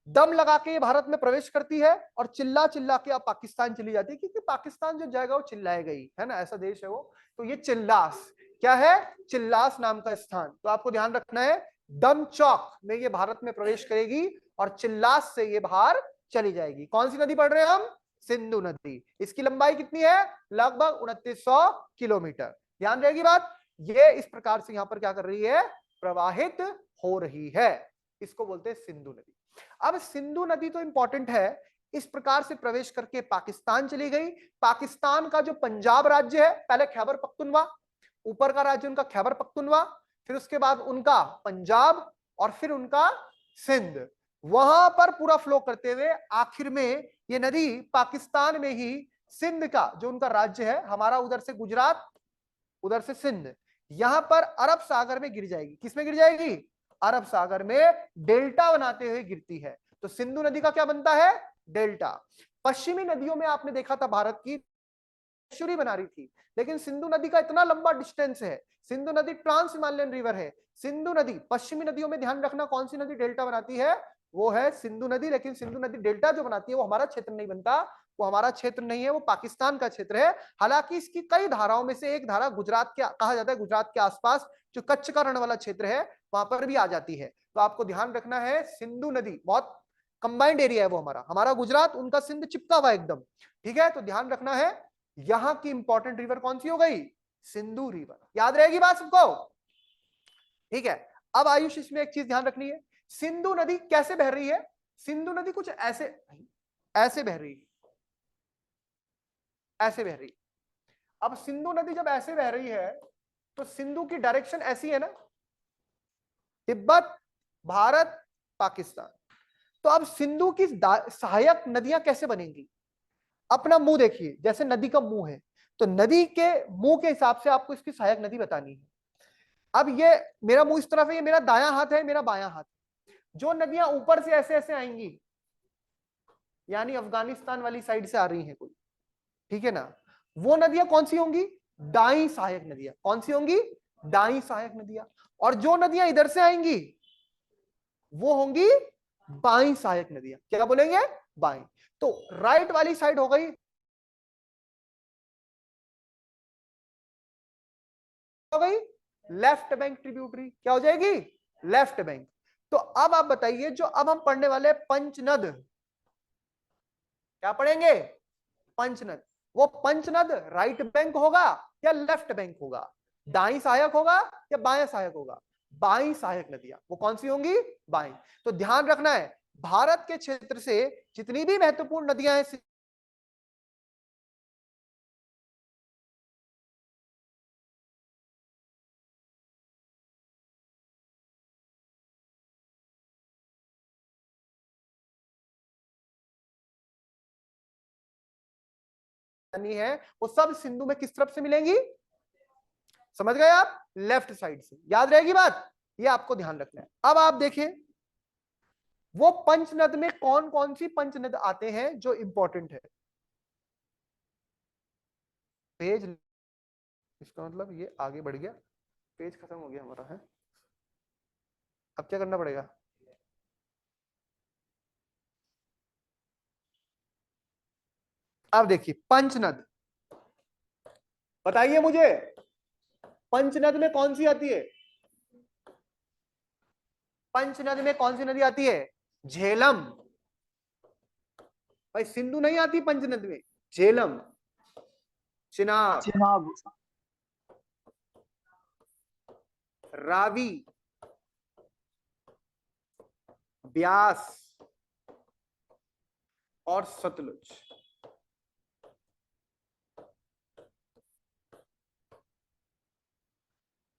दम लगा के ये भारत में प्रवेश करती है और चिल्ला चिल्ला के अब पाकिस्तान चली जाती है, क्योंकि पाकिस्तान जो जाएगा वो चिल्लाएगा ही, है ना, ऐसा देश है वो। तो ये चिल्लास क्या है, चिल्लास नाम का स्थान। तो आपको ध्यान रखना है, दमचौक में ये भारत में प्रवेश करेगी और चिल्लास से ये बाहर चली जाएगी। कौन सी नदी पढ़ रहे हैं हम, सिंधु नदी। इसकी लंबाई कितनी है, लगभग 2900 किलोमीटर। ध्यान रहेगी बात, ये इस प्रकार से यहां पर क्या कर रही है, प्रवाहित हो रही है। इसको बोलते हैं सिंधु नदी। अब सिंधु नदी तो इंपॉर्टेंट है, इस प्रकार से प्रवेश करके पाकिस्तान चली गई। पाकिस्तान का जो पंजाब राज्य है, पहले खैबर पख्तूनवा, ऊपर का राज्य उनका खैबर पख्तूनवा, फिर उसके बाद उनका पंजाब, और फिर उनका सिंध, वहां पर पूरा फ्लो करते हुए आखिर में ये नदी पाकिस्तान में ही सिंध का जो उनका राज्य है, हमारा उधर से गुजरात, उधर से सिंध, यहां पर अरब सागर में गिर जाएगी। किसमें गिर जाएगी, अरब सागर में डेल्टा बनाते हुए गिरती है। तो सिंधु नदी का क्या बनता है, डेल्टा। पश्चिमी नदियों में आपने देखा था भारत की एस्चुरी बना रही थी, लेकिन सिंधु नदी का इतना लंबा डिस्टेंस है, सिंधु नदी ट्रांस हिमालयन रिवर है। सिंधु नदी पश्चिमी नदियों में ध्यान रखना कौन सी नदी डेल्टा बनाती है, वो है सिंधु नदी। लेकिन सिंधु नदी डेल्टा जो बनाती है वो हमारा क्षेत्र नहीं बनता, वो हमारा क्षेत्र नहीं है, वो पाकिस्तान का क्षेत्र है। हालांकि इसकी कई धाराओं में से एक धारा गुजरात के कहा जाता है, गुजरात के आसपास जो कच्छ का रण वाला क्षेत्र है वहां पर भी आ जाती है। तो आपको ध्यान रखना है, सिंधु नदी बहुत कंबाइंड एरिया है वो, हमारा गुजरात, उनका सिंध चिपका हुआ एकदम। ठीक है, तो ध्यान रखना है, यहां की इंपॉर्टेंट रिवर कौन सी हो गई, सिंधु रिवर। याद रहेगी बात सबको, ठीक है। अब आयुष इसमें एक चीज ध्यान रखनी है, सिंधु नदी कैसे बह रही है, सिंधु नदी कुछ ऐसे ऐसे बह रही है, ऐसे बह रही। अब सिंधु नदी जब ऐसे बह रही है तो सिंधु की डायरेक्शन ऐसी है ना, तिब्बत, भारत, पाकिस्तान। तो अब सिंधु की सहायक नदियां कैसे बनेंगी? अपना मुंह देखिए, जैसे नदी का मुंह है, तो नदी के मुंह के हिसाब से आपको इसकी सहायक नदी बतानी है। अब ये मेरा मुंह इस तरफ है, ये मेरा दायां हाथ है, मेरा बायां हाथ। जो नदियां ऊपर से ऐसे ऐसे आएंगी, यानी अफगानिस्तान वाली साइड से आ रही हैं कोई, ठीक है ना, वो नदियां कौन सी होंगी? दाई सहायक नदियां। कौन सी होंगी? दाई सहायक नदियां। और जो नदियां इधर से आएंगी वो होंगी बाई सहायक नदियां। क्या बोलेंगे? बाई। तो राइट वाली साइड हो गई, लेफ्ट बैंक ट्रिब्यूटरी। क्या हो जाएगी? Left bank. तो अब आप बताइए, जो अब हम पढ़ने वाले पंचनद, क्या पढ़ेंगे? पंचनद। वो पंचनद राइट बैंक होगा या लेफ्ट बैंक होगा? दाई सहायक होगा या बाएं सहायक होगा? बाई सहायक नदियां। वो कौन सी होंगी? बाई। तो ध्यान रखना है, भारत के क्षेत्र से जितनी भी महत्वपूर्ण नदियां हैं, है वो सब सिंधु में किस तरफ से मिलेंगी? समझ गए आप? लेफ्ट साइड से। याद रहेगी बात, ये आपको ध्यान रखना है। अब आप देखें, वो पंचनद में कौन कौन सी पंचनद आते हैं जो इंपॉर्टेंट है। पेज, इसका मतलब ये आगे बढ़ गया, पेज खत्म हो गया हमारा है। अब क्या करना पड़ेगा? अब देखिए पंचनद, बताइए मुझे, पंचनद में कौन सी आती है? पंचनद में कौन सी नदी आती है? झेलम। भाई सिंधु नहीं आती पंचनद में, झेलम, चिनाब, चेनाब। रावी, ब्यास और सतलुज।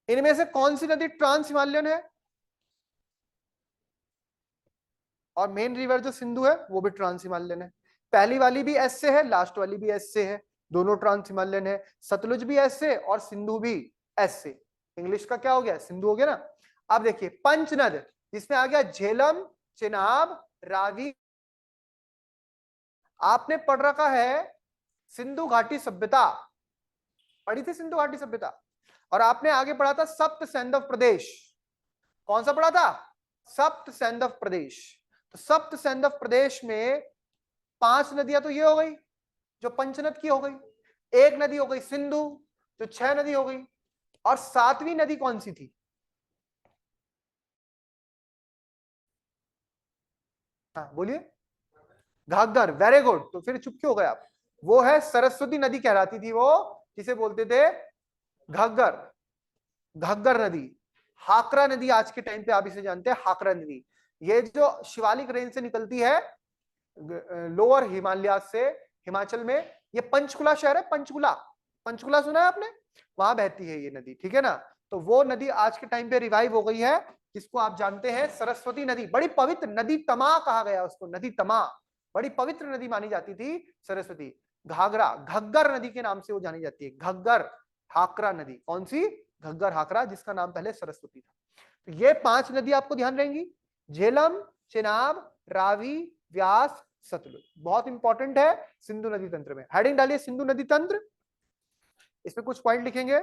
इनमें से कौन सी नदी ट्रांस हिमालयन है? और मेन रिवर जो सिंधु है वो भी ट्रांस हिमालयन है। पहली वाली भी एस से है, लास्ट वाली भी एस से है, दोनों ट्रांस हिमालयन है। सतलुज भी एस से और सिंधु भी एस से। इंग्लिश का क्या हो गया? सिंधु हो गया ना। अब देखिए पंचनद, जिसमें आ गया झेलम, चिनाब, रावी। आपने पढ़ रखा है सिंधु घाटी सभ्यता, पढ़ी थी सिंधु घाटी सभ्यता। और आपने आगे पढ़ा था सप्त सैंधव प्रदेश। कौन सा पढ़ा था? सप्त सैंधव प्रदेश। तो सप्त सैंधव प्रदेश में 5 नदियां तो ये हो गई जो पंचनद की हो गई, एक नदी हो गई सिंधु जो 6 नदी हो गई, और 7वीं नदी कौन सी थी? हाँ बोलिए। घाघर। Very good. तो फिर चुप क्यों हो गए आप? वो है सरस्वती नदी कहलाती थी वो, जिसे बोलते थे घग्गर, घग्गर नदी। हाकरा नदी आज के टाइम पे आप इसे जानते हैं, हाकरा नदी। ये जो शिवालिक रेंज से निकलती है लोअर हिमालय से, हिमाचल में, ये पंचकुला शहर है, पंचकुला, पंचकुला सुना है आपने? वहां बहती है ये नदी, ठीक है ना। तो वो नदी आज के टाइम पे रिवाइव हो गई है, जिसको आप जानते हैं सरस्वती नदी। बड़ी पवित्र नदी, तमा कहा गया उसको, नदी तमा। बड़ी पवित्र नदी मानी जाती थी सरस्वती। घाघरा, घग्गर नदी के नाम से वो जानी जाती है, घग्गर हाकरा नदी। कौन सी? घग्गर हाकरा, जिसका नाम पहले सरस्वती था। तो ये 5 नदी आपको ध्यान रहेंगी, झेलम, चिनाब, रावी, व्यास, सतलुज। बहुत इंपॉर्टेंट है सिंधु नदी तंत्र में। हेडिंग डालिए सिंधु नदी तंत्र, इसमें कुछ पॉइंट लिखेंगे।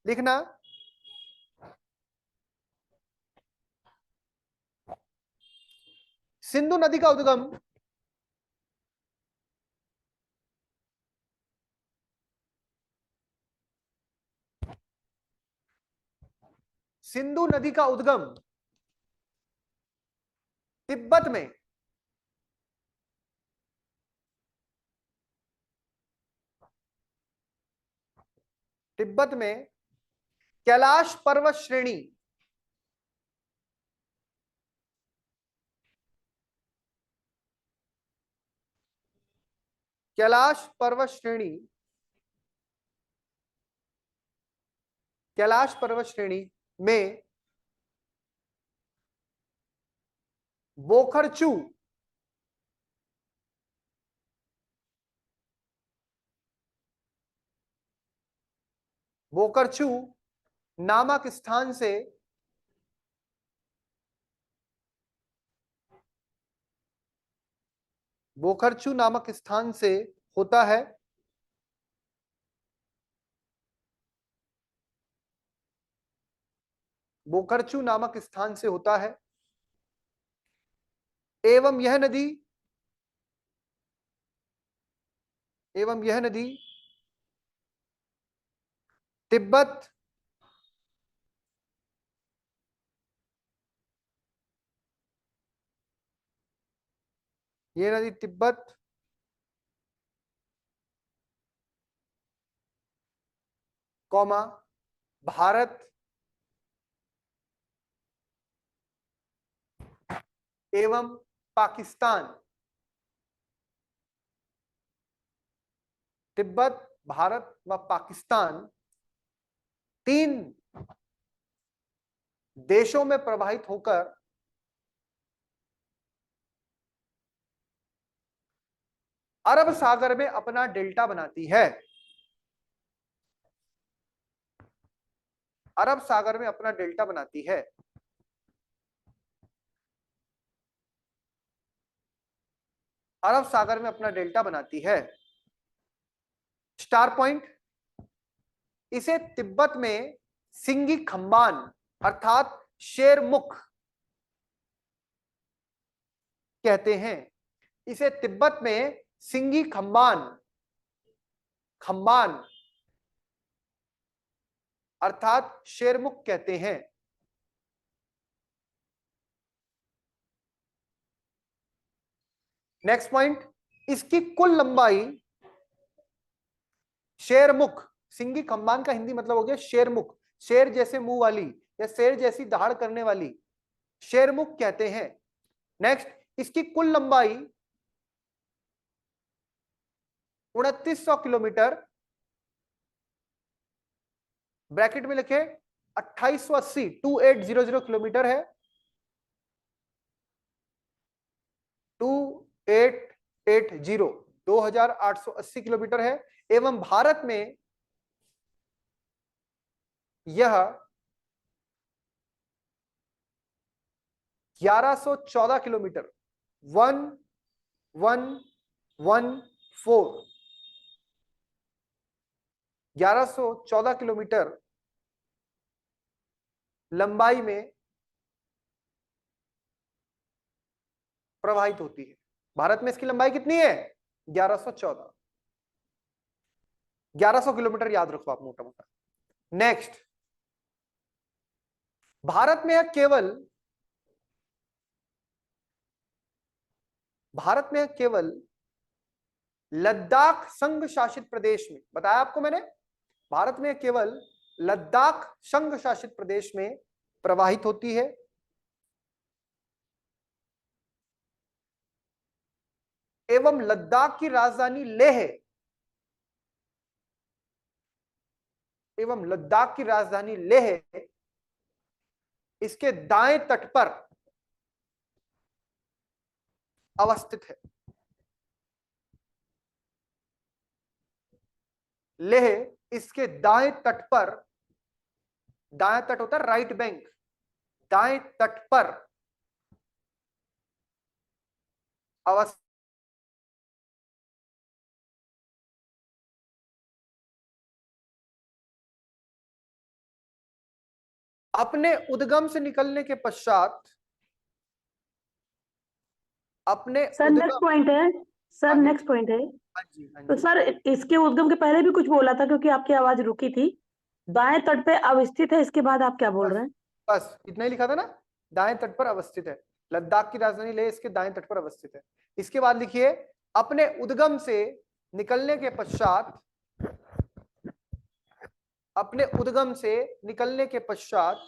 लिखना, सिंधु नदी का उद्गम सिंधु नदी का उद्गम तिब्बत में, तिब्बत में कैलाश पर्वत श्रेणी, कैलाश पर्वत श्रेणी, कैलाश पर्वत श्रेणी में बोखरचू बोखरचू नामक स्थान से बोखरचू नामक स्थान से होता है। बोखरचू नामक स्थान से होता है एवं यह नदी तिब्बत तिब्बत कौमा भारत एवं पाकिस्तान, तिब्बत, भारत व पाकिस्तान 3 देशों में प्रवाहित होकर अरब सागर में अपना डेल्टा बनाती है। अरब सागर में अपना डेल्टा बनाती है। अरब सागर में अपना डेल्टा बनाती है। स्टार पॉइंट, इसे तिब्बत में सिंगी खंबान अर्थात शेरमुख कहते हैं। इसे तिब्बत में सिंगी खंबान अर्थात शेरमुख कहते हैं। नेक्स्ट पॉइंट, इसकी कुल लंबाई, शेरमुख, सिंगी खंबान का हिंदी मतलब हो गया शेरमुख, शेर जैसे मुंह वाली या शेर जैसी दहाड़ करने वाली, शेरमुख कहते हैं। नेक्स्ट, इसकी कुल लंबाई 2900 किलोमीटर, ब्रैकेट में लिखे 2880 2800 किलोमीटर है। 2880 2880 किलोमीटर है एवं भारत में यह 1114 किलोमीटर 1114 किलोमीटर लंबाई में प्रवाहित होती है। भारत में इसकी लंबाई कितनी है? 1114, 1100 किलोमीटर याद रखो आप मोटा मोटा। नेक्स्ट, भारत में केवल लद्दाख संघ शासित प्रदेश में, बताया आपको मैंने, भारत में केवल लद्दाख संघ शासित प्रदेश में प्रवाहित होती है। एवं लद्दाख की राजधानी लेह इसके दाएं तट पर अवस्थित है। लेह इसके दाएं तट पर, दाएं तट होता है राइट बैंक, दाएं तट पर अवस्थित। अपने उद्गम से निकलने के पश्चात, सर नेक्स्ट पॉइंट है, सर नेक्स्ट पॉइंट है। तो सर इसके उद्गम के पहले भी कुछ बोला था क्योंकि आपकी आवाज रुकी थी। दाएं तट पे अवस्थित है, इसके बाद आप क्या बोल रहे हैं? बस इतना ही लिखा था ना, दाएं तट पर अवस्थित है, लद्दाख की राजधानी लेह इसके दाएं तट पर अवस्थित है। इसके बाद लिखिए, अपने उद्गम से निकलने के पश्चात, अपने उद्गम से निकलने के पश्चात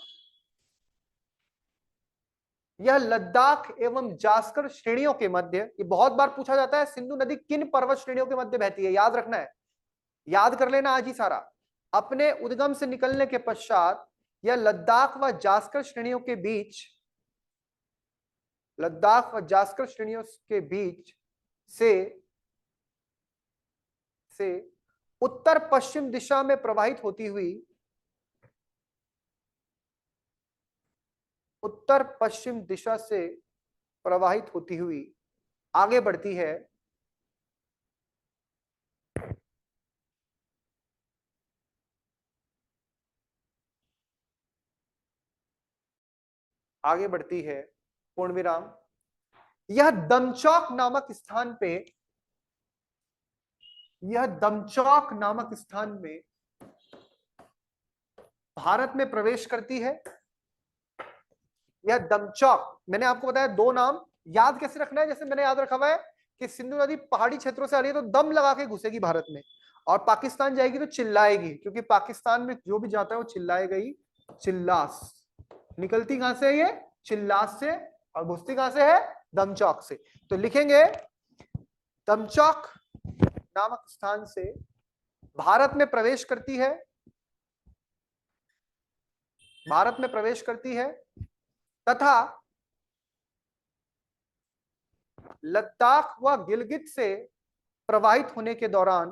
यह लद्दाख एवं जास्कर श्रेणियों के मध्य, ये बहुत बार पूछा जाता है, सिंधु नदी किन पर्वत श्रेणियों के मध्य बहती है, याद रखना है, याद कर लेना आज ही सारा। अपने उद्गम से निकलने के पश्चात यह लद्दाख व जास्कर श्रेणियों के बीच, लद्दाख व जास्कर श्रेणियों के बीच से उत्तर पश्चिम दिशा में प्रवाहित होती हुई, उत्तर पश्चिम दिशा से प्रवाहित होती हुई आगे बढ़ती है आगे बढ़ती है पूर्ण विराम। यह दमचौक नामक स्थान पे, यह दमचौक नामक स्थान में भारत में प्रवेश करती है। यह दमचौक, मैंने आपको बताया दो नाम याद कैसे रखना है, जैसे मैंने याद रखा हुआ है कि सिंधु नदी पहाड़ी क्षेत्रों से आ रही है तो दम लगा के घुसेगी भारत में, और पाकिस्तान जाएगी तो चिल्लाएगी, क्योंकि पाकिस्तान में जो भी जाता है वो चिल्लाएगा ही, चिल्लास। निकलती कहां से है ये, चिल्लास से, और घुसती कहां से है, दमचौक से। तो लिखेंगे दमचौक नामक स्थान से भारत में प्रवेश करती है, भारत में प्रवेश करती है, तथा लद्दाख व गिलगित से प्रवाहित होने के दौरान,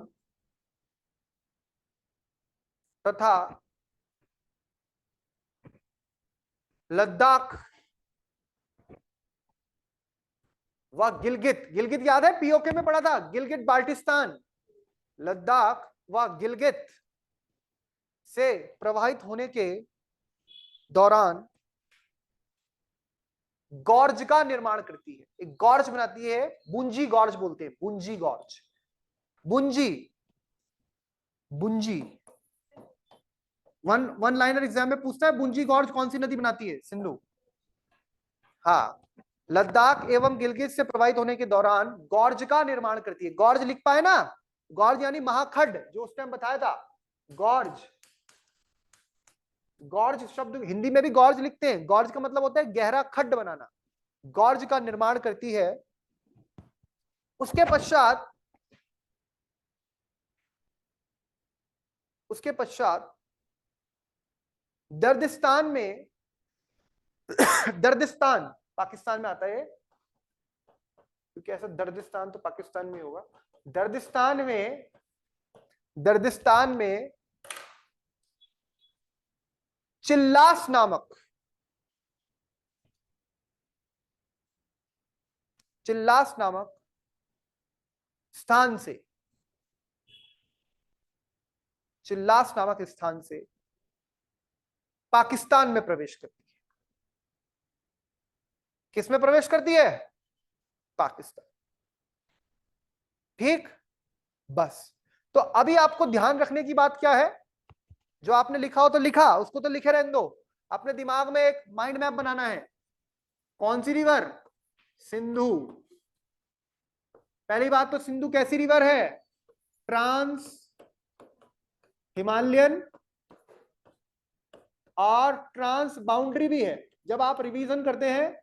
तथा लद्दाख व गिलगित, गिलगित याद है, पीओके में पढ़ा था, गिलगित बाल्टिस्तान, लद्दाख व गिलगित से प्रवाहित होने के दौरान गॉर्ज का निर्माण करती है, एक गॉर्ज बनाती है, बुंजी गॉर्ज बोलते हैं, बुंजी गॉर्ज, बुंजी, बुंजी। वन लाइनर एग्जाम में पूछता है बुंजी गॉर्ज कौन सी नदी बनाती है, सिंधु। हाँ, लद्दाख एवं गिलगित से प्रवाहित होने के दौरान गॉर्ज का निर्माण करती है। गॉर्ज लिख पाए ना, गॉर्ज यानी महाखड्ड, जो उस टाइम बताया था, गॉर्ज, गॉर्ज शब्द हिंदी में भी गॉर्ज लिखते हैं, गॉर्ज का मतलब होता है गहरा खड्ड बनाना, गॉर्ज का निर्माण करती है। उसके पश्चात, उसके पश्चात दर्दिस्तान में, दर्दिस्तान पाकिस्तान में आता है, क्योंकि ऐसा दर्दिस्तान तो पाकिस्तान में होगा, दर्दिस्तान में, दर्दिस्तान में चिल्लास नामक, चिल्लास नामक स्थान से, चिल्लास नामक स्थान से पाकिस्तान में प्रवेश करती है। किसमें प्रवेश करती है, पाकिस्तान। ठीक, बस। तो अभी आपको ध्यान रखने की बात क्या है, जो आपने लिखा हो तो लिखा, उसको तो लिखे रहने दो, अपने दिमाग में एक माइंड मैप बनाना है। कौन सी रिवर, सिंधु। पहली बात तो सिंधु कैसी रिवर है, ट्रांस हिमालयन और ट्रांस बाउंड्री भी है। जब आप रिवीजन करते हैं,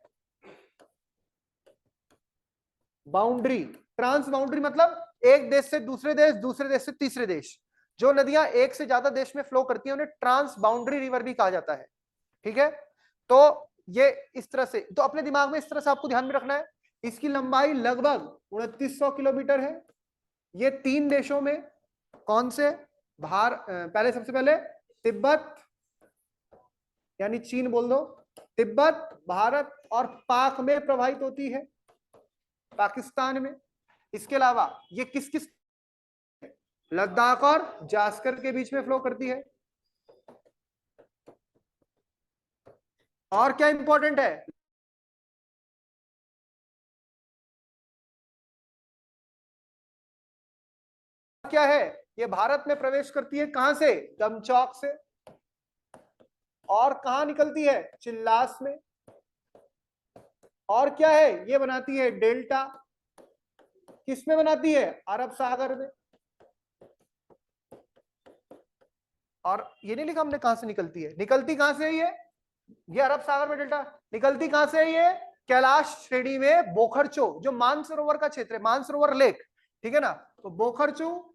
बाउंड्री, ट्रांस बाउंड्री मतलब एक देश से दूसरे देश, दूसरे देश से तीसरे देश, जो नदियां एक से ज्यादा देश में फ्लो करती हैं उन्हें ट्रांस बाउंड्री रिवर भी कहा जाता है। ठीक है, तो ये इस तरह से, तो अपने दिमाग में इस तरह से आपको ध्यान में रखना है। इसकी लंबाई लगभग 2900 किलोमीटर है। ये 3 देशों में, कौन से, पहले सबसे पहले तिब्बत यानी चीन बोल दो, तिब्बत, भारत और पाक में प्रवाहित होती है, पाकिस्तान में। इसके अलावा ये किस किस, लद्दाख और जास्कर के बीच में फ्लो करती है। और क्या इंपॉर्टेंट है, क्या है, ये भारत में प्रवेश करती है कहां से, दमचौक से, और कहां निकलती है, चिल्लास में। और क्या है, ये बनाती है डेल्टा, किसमें बनाती है, अरब सागर में। और ये नहीं लिखा हमने कहां से निकलती है, निकलती कहां से है ये, ये अरब सागर में डेल्टा निकलती कहां से है? ये कैलाश श्रेणी में बोखरचो, जो मानसरोवर का क्षेत्र है, मानसरोवर लेक, ठीक है ना। तो बोखरचो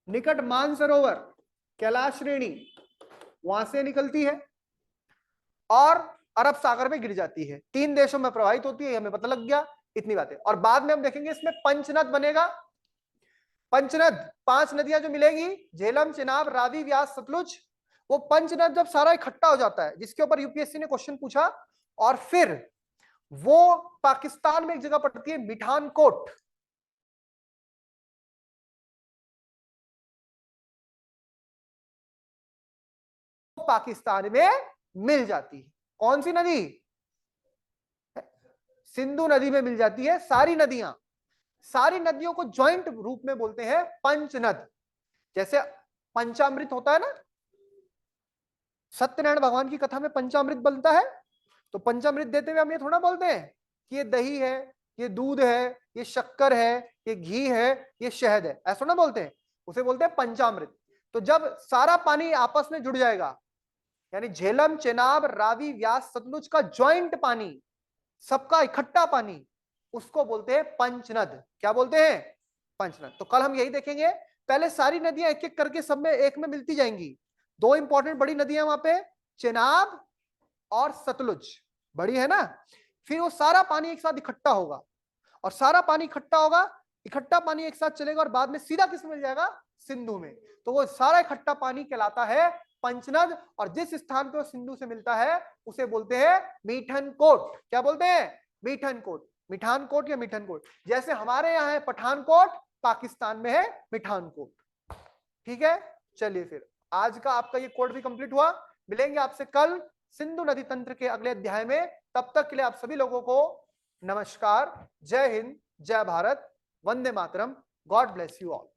निकट मानसरोवर कैलाश श्रेणी, वहां से निकलती है और अरब सागर में गिर जाती है। 3 देशों में प्रवाहित होती है, हमें पता लग गया इतनी बातें। और बाद में हम देखेंगे इसमें पंचनद बनेगा। पंचनद 5 नदियां जो मिलेगी, झेलम, चिनाब, रावी, व्यास, सतलुज, वो पंचनद जब सारा इकट्ठा हो जाता है, जिसके ऊपर यूपीएससी ने क्वेश्चन पूछा, और फिर वो पाकिस्तान में एक जगह पड़ती है मिठानकोट, पाकिस्तान में मिल जाती है। कौन सी नदी? सिंधु नदी में मिल जाती है। सारी नदियों को ज्वाइंट रूप में बोलते हैं पंचनद। जैसे पंचामृत होता है ना, सत्यनारायण भगवान की कथा में पंचामृत बनता है, तो पंचामृत देते हुए हम ये थोड़ा बोलते हैं कि ये दही है, ये दूध है, ये शक्कर है, ये घी है, ये शहद है, ऐसा ना बोलते हैं, उसे बोलते हैं पंचामृत। तो जब सारा पानी आपस में जुड़ जाएगा, यानी झेलम, चेनाब, रावी, व्यास, सतलुज का ज्वाइंट पानी, सबका इकट्ठा पानी, उसको बोलते हैं पंचनद। क्या बोलते हैं? पंचनद। तो कल हम यही देखेंगे। पहले सारी नदियां एक एक करके सब में एक में मिलती जाएंगी। 2 इंपॉर्टेंट बड़ी नदियां वहां पे, चेनाब और सतलुज, बड़ी है ना। फिर वो सारा पानी एक साथ इकट्ठा होगा, और सारा पानी इकट्ठा होगा, इकट्ठा पानी एक साथ चलेगा, और बाद में सीधा किस में मिल जाएगा? सिंधु में। तो वो सारा इकट्ठा पानी कहलाता है पंचनद। और जिस स्थान पे वो सिंधु से मिलता है उसे बोलते हैं मीठनकोट। क्या बोलते हैं? मीठनकोट, मिठानकोट या मीठनकोट। जैसे हमारे यहाँ है पठानकोट, पाकिस्तान में है मिठानकोट। ठीक है, चलिए फिर आज का आपका ये कोड भी कंप्लीट हुआ। मिलेंगे आपसे कल सिंधु नदी तंत्र के अगले अध्याय में। तब तक के लिए आप सभी लोगों को नमस्कार, जय हिंद, जय Bharat, Vande Mataram, God bless you all.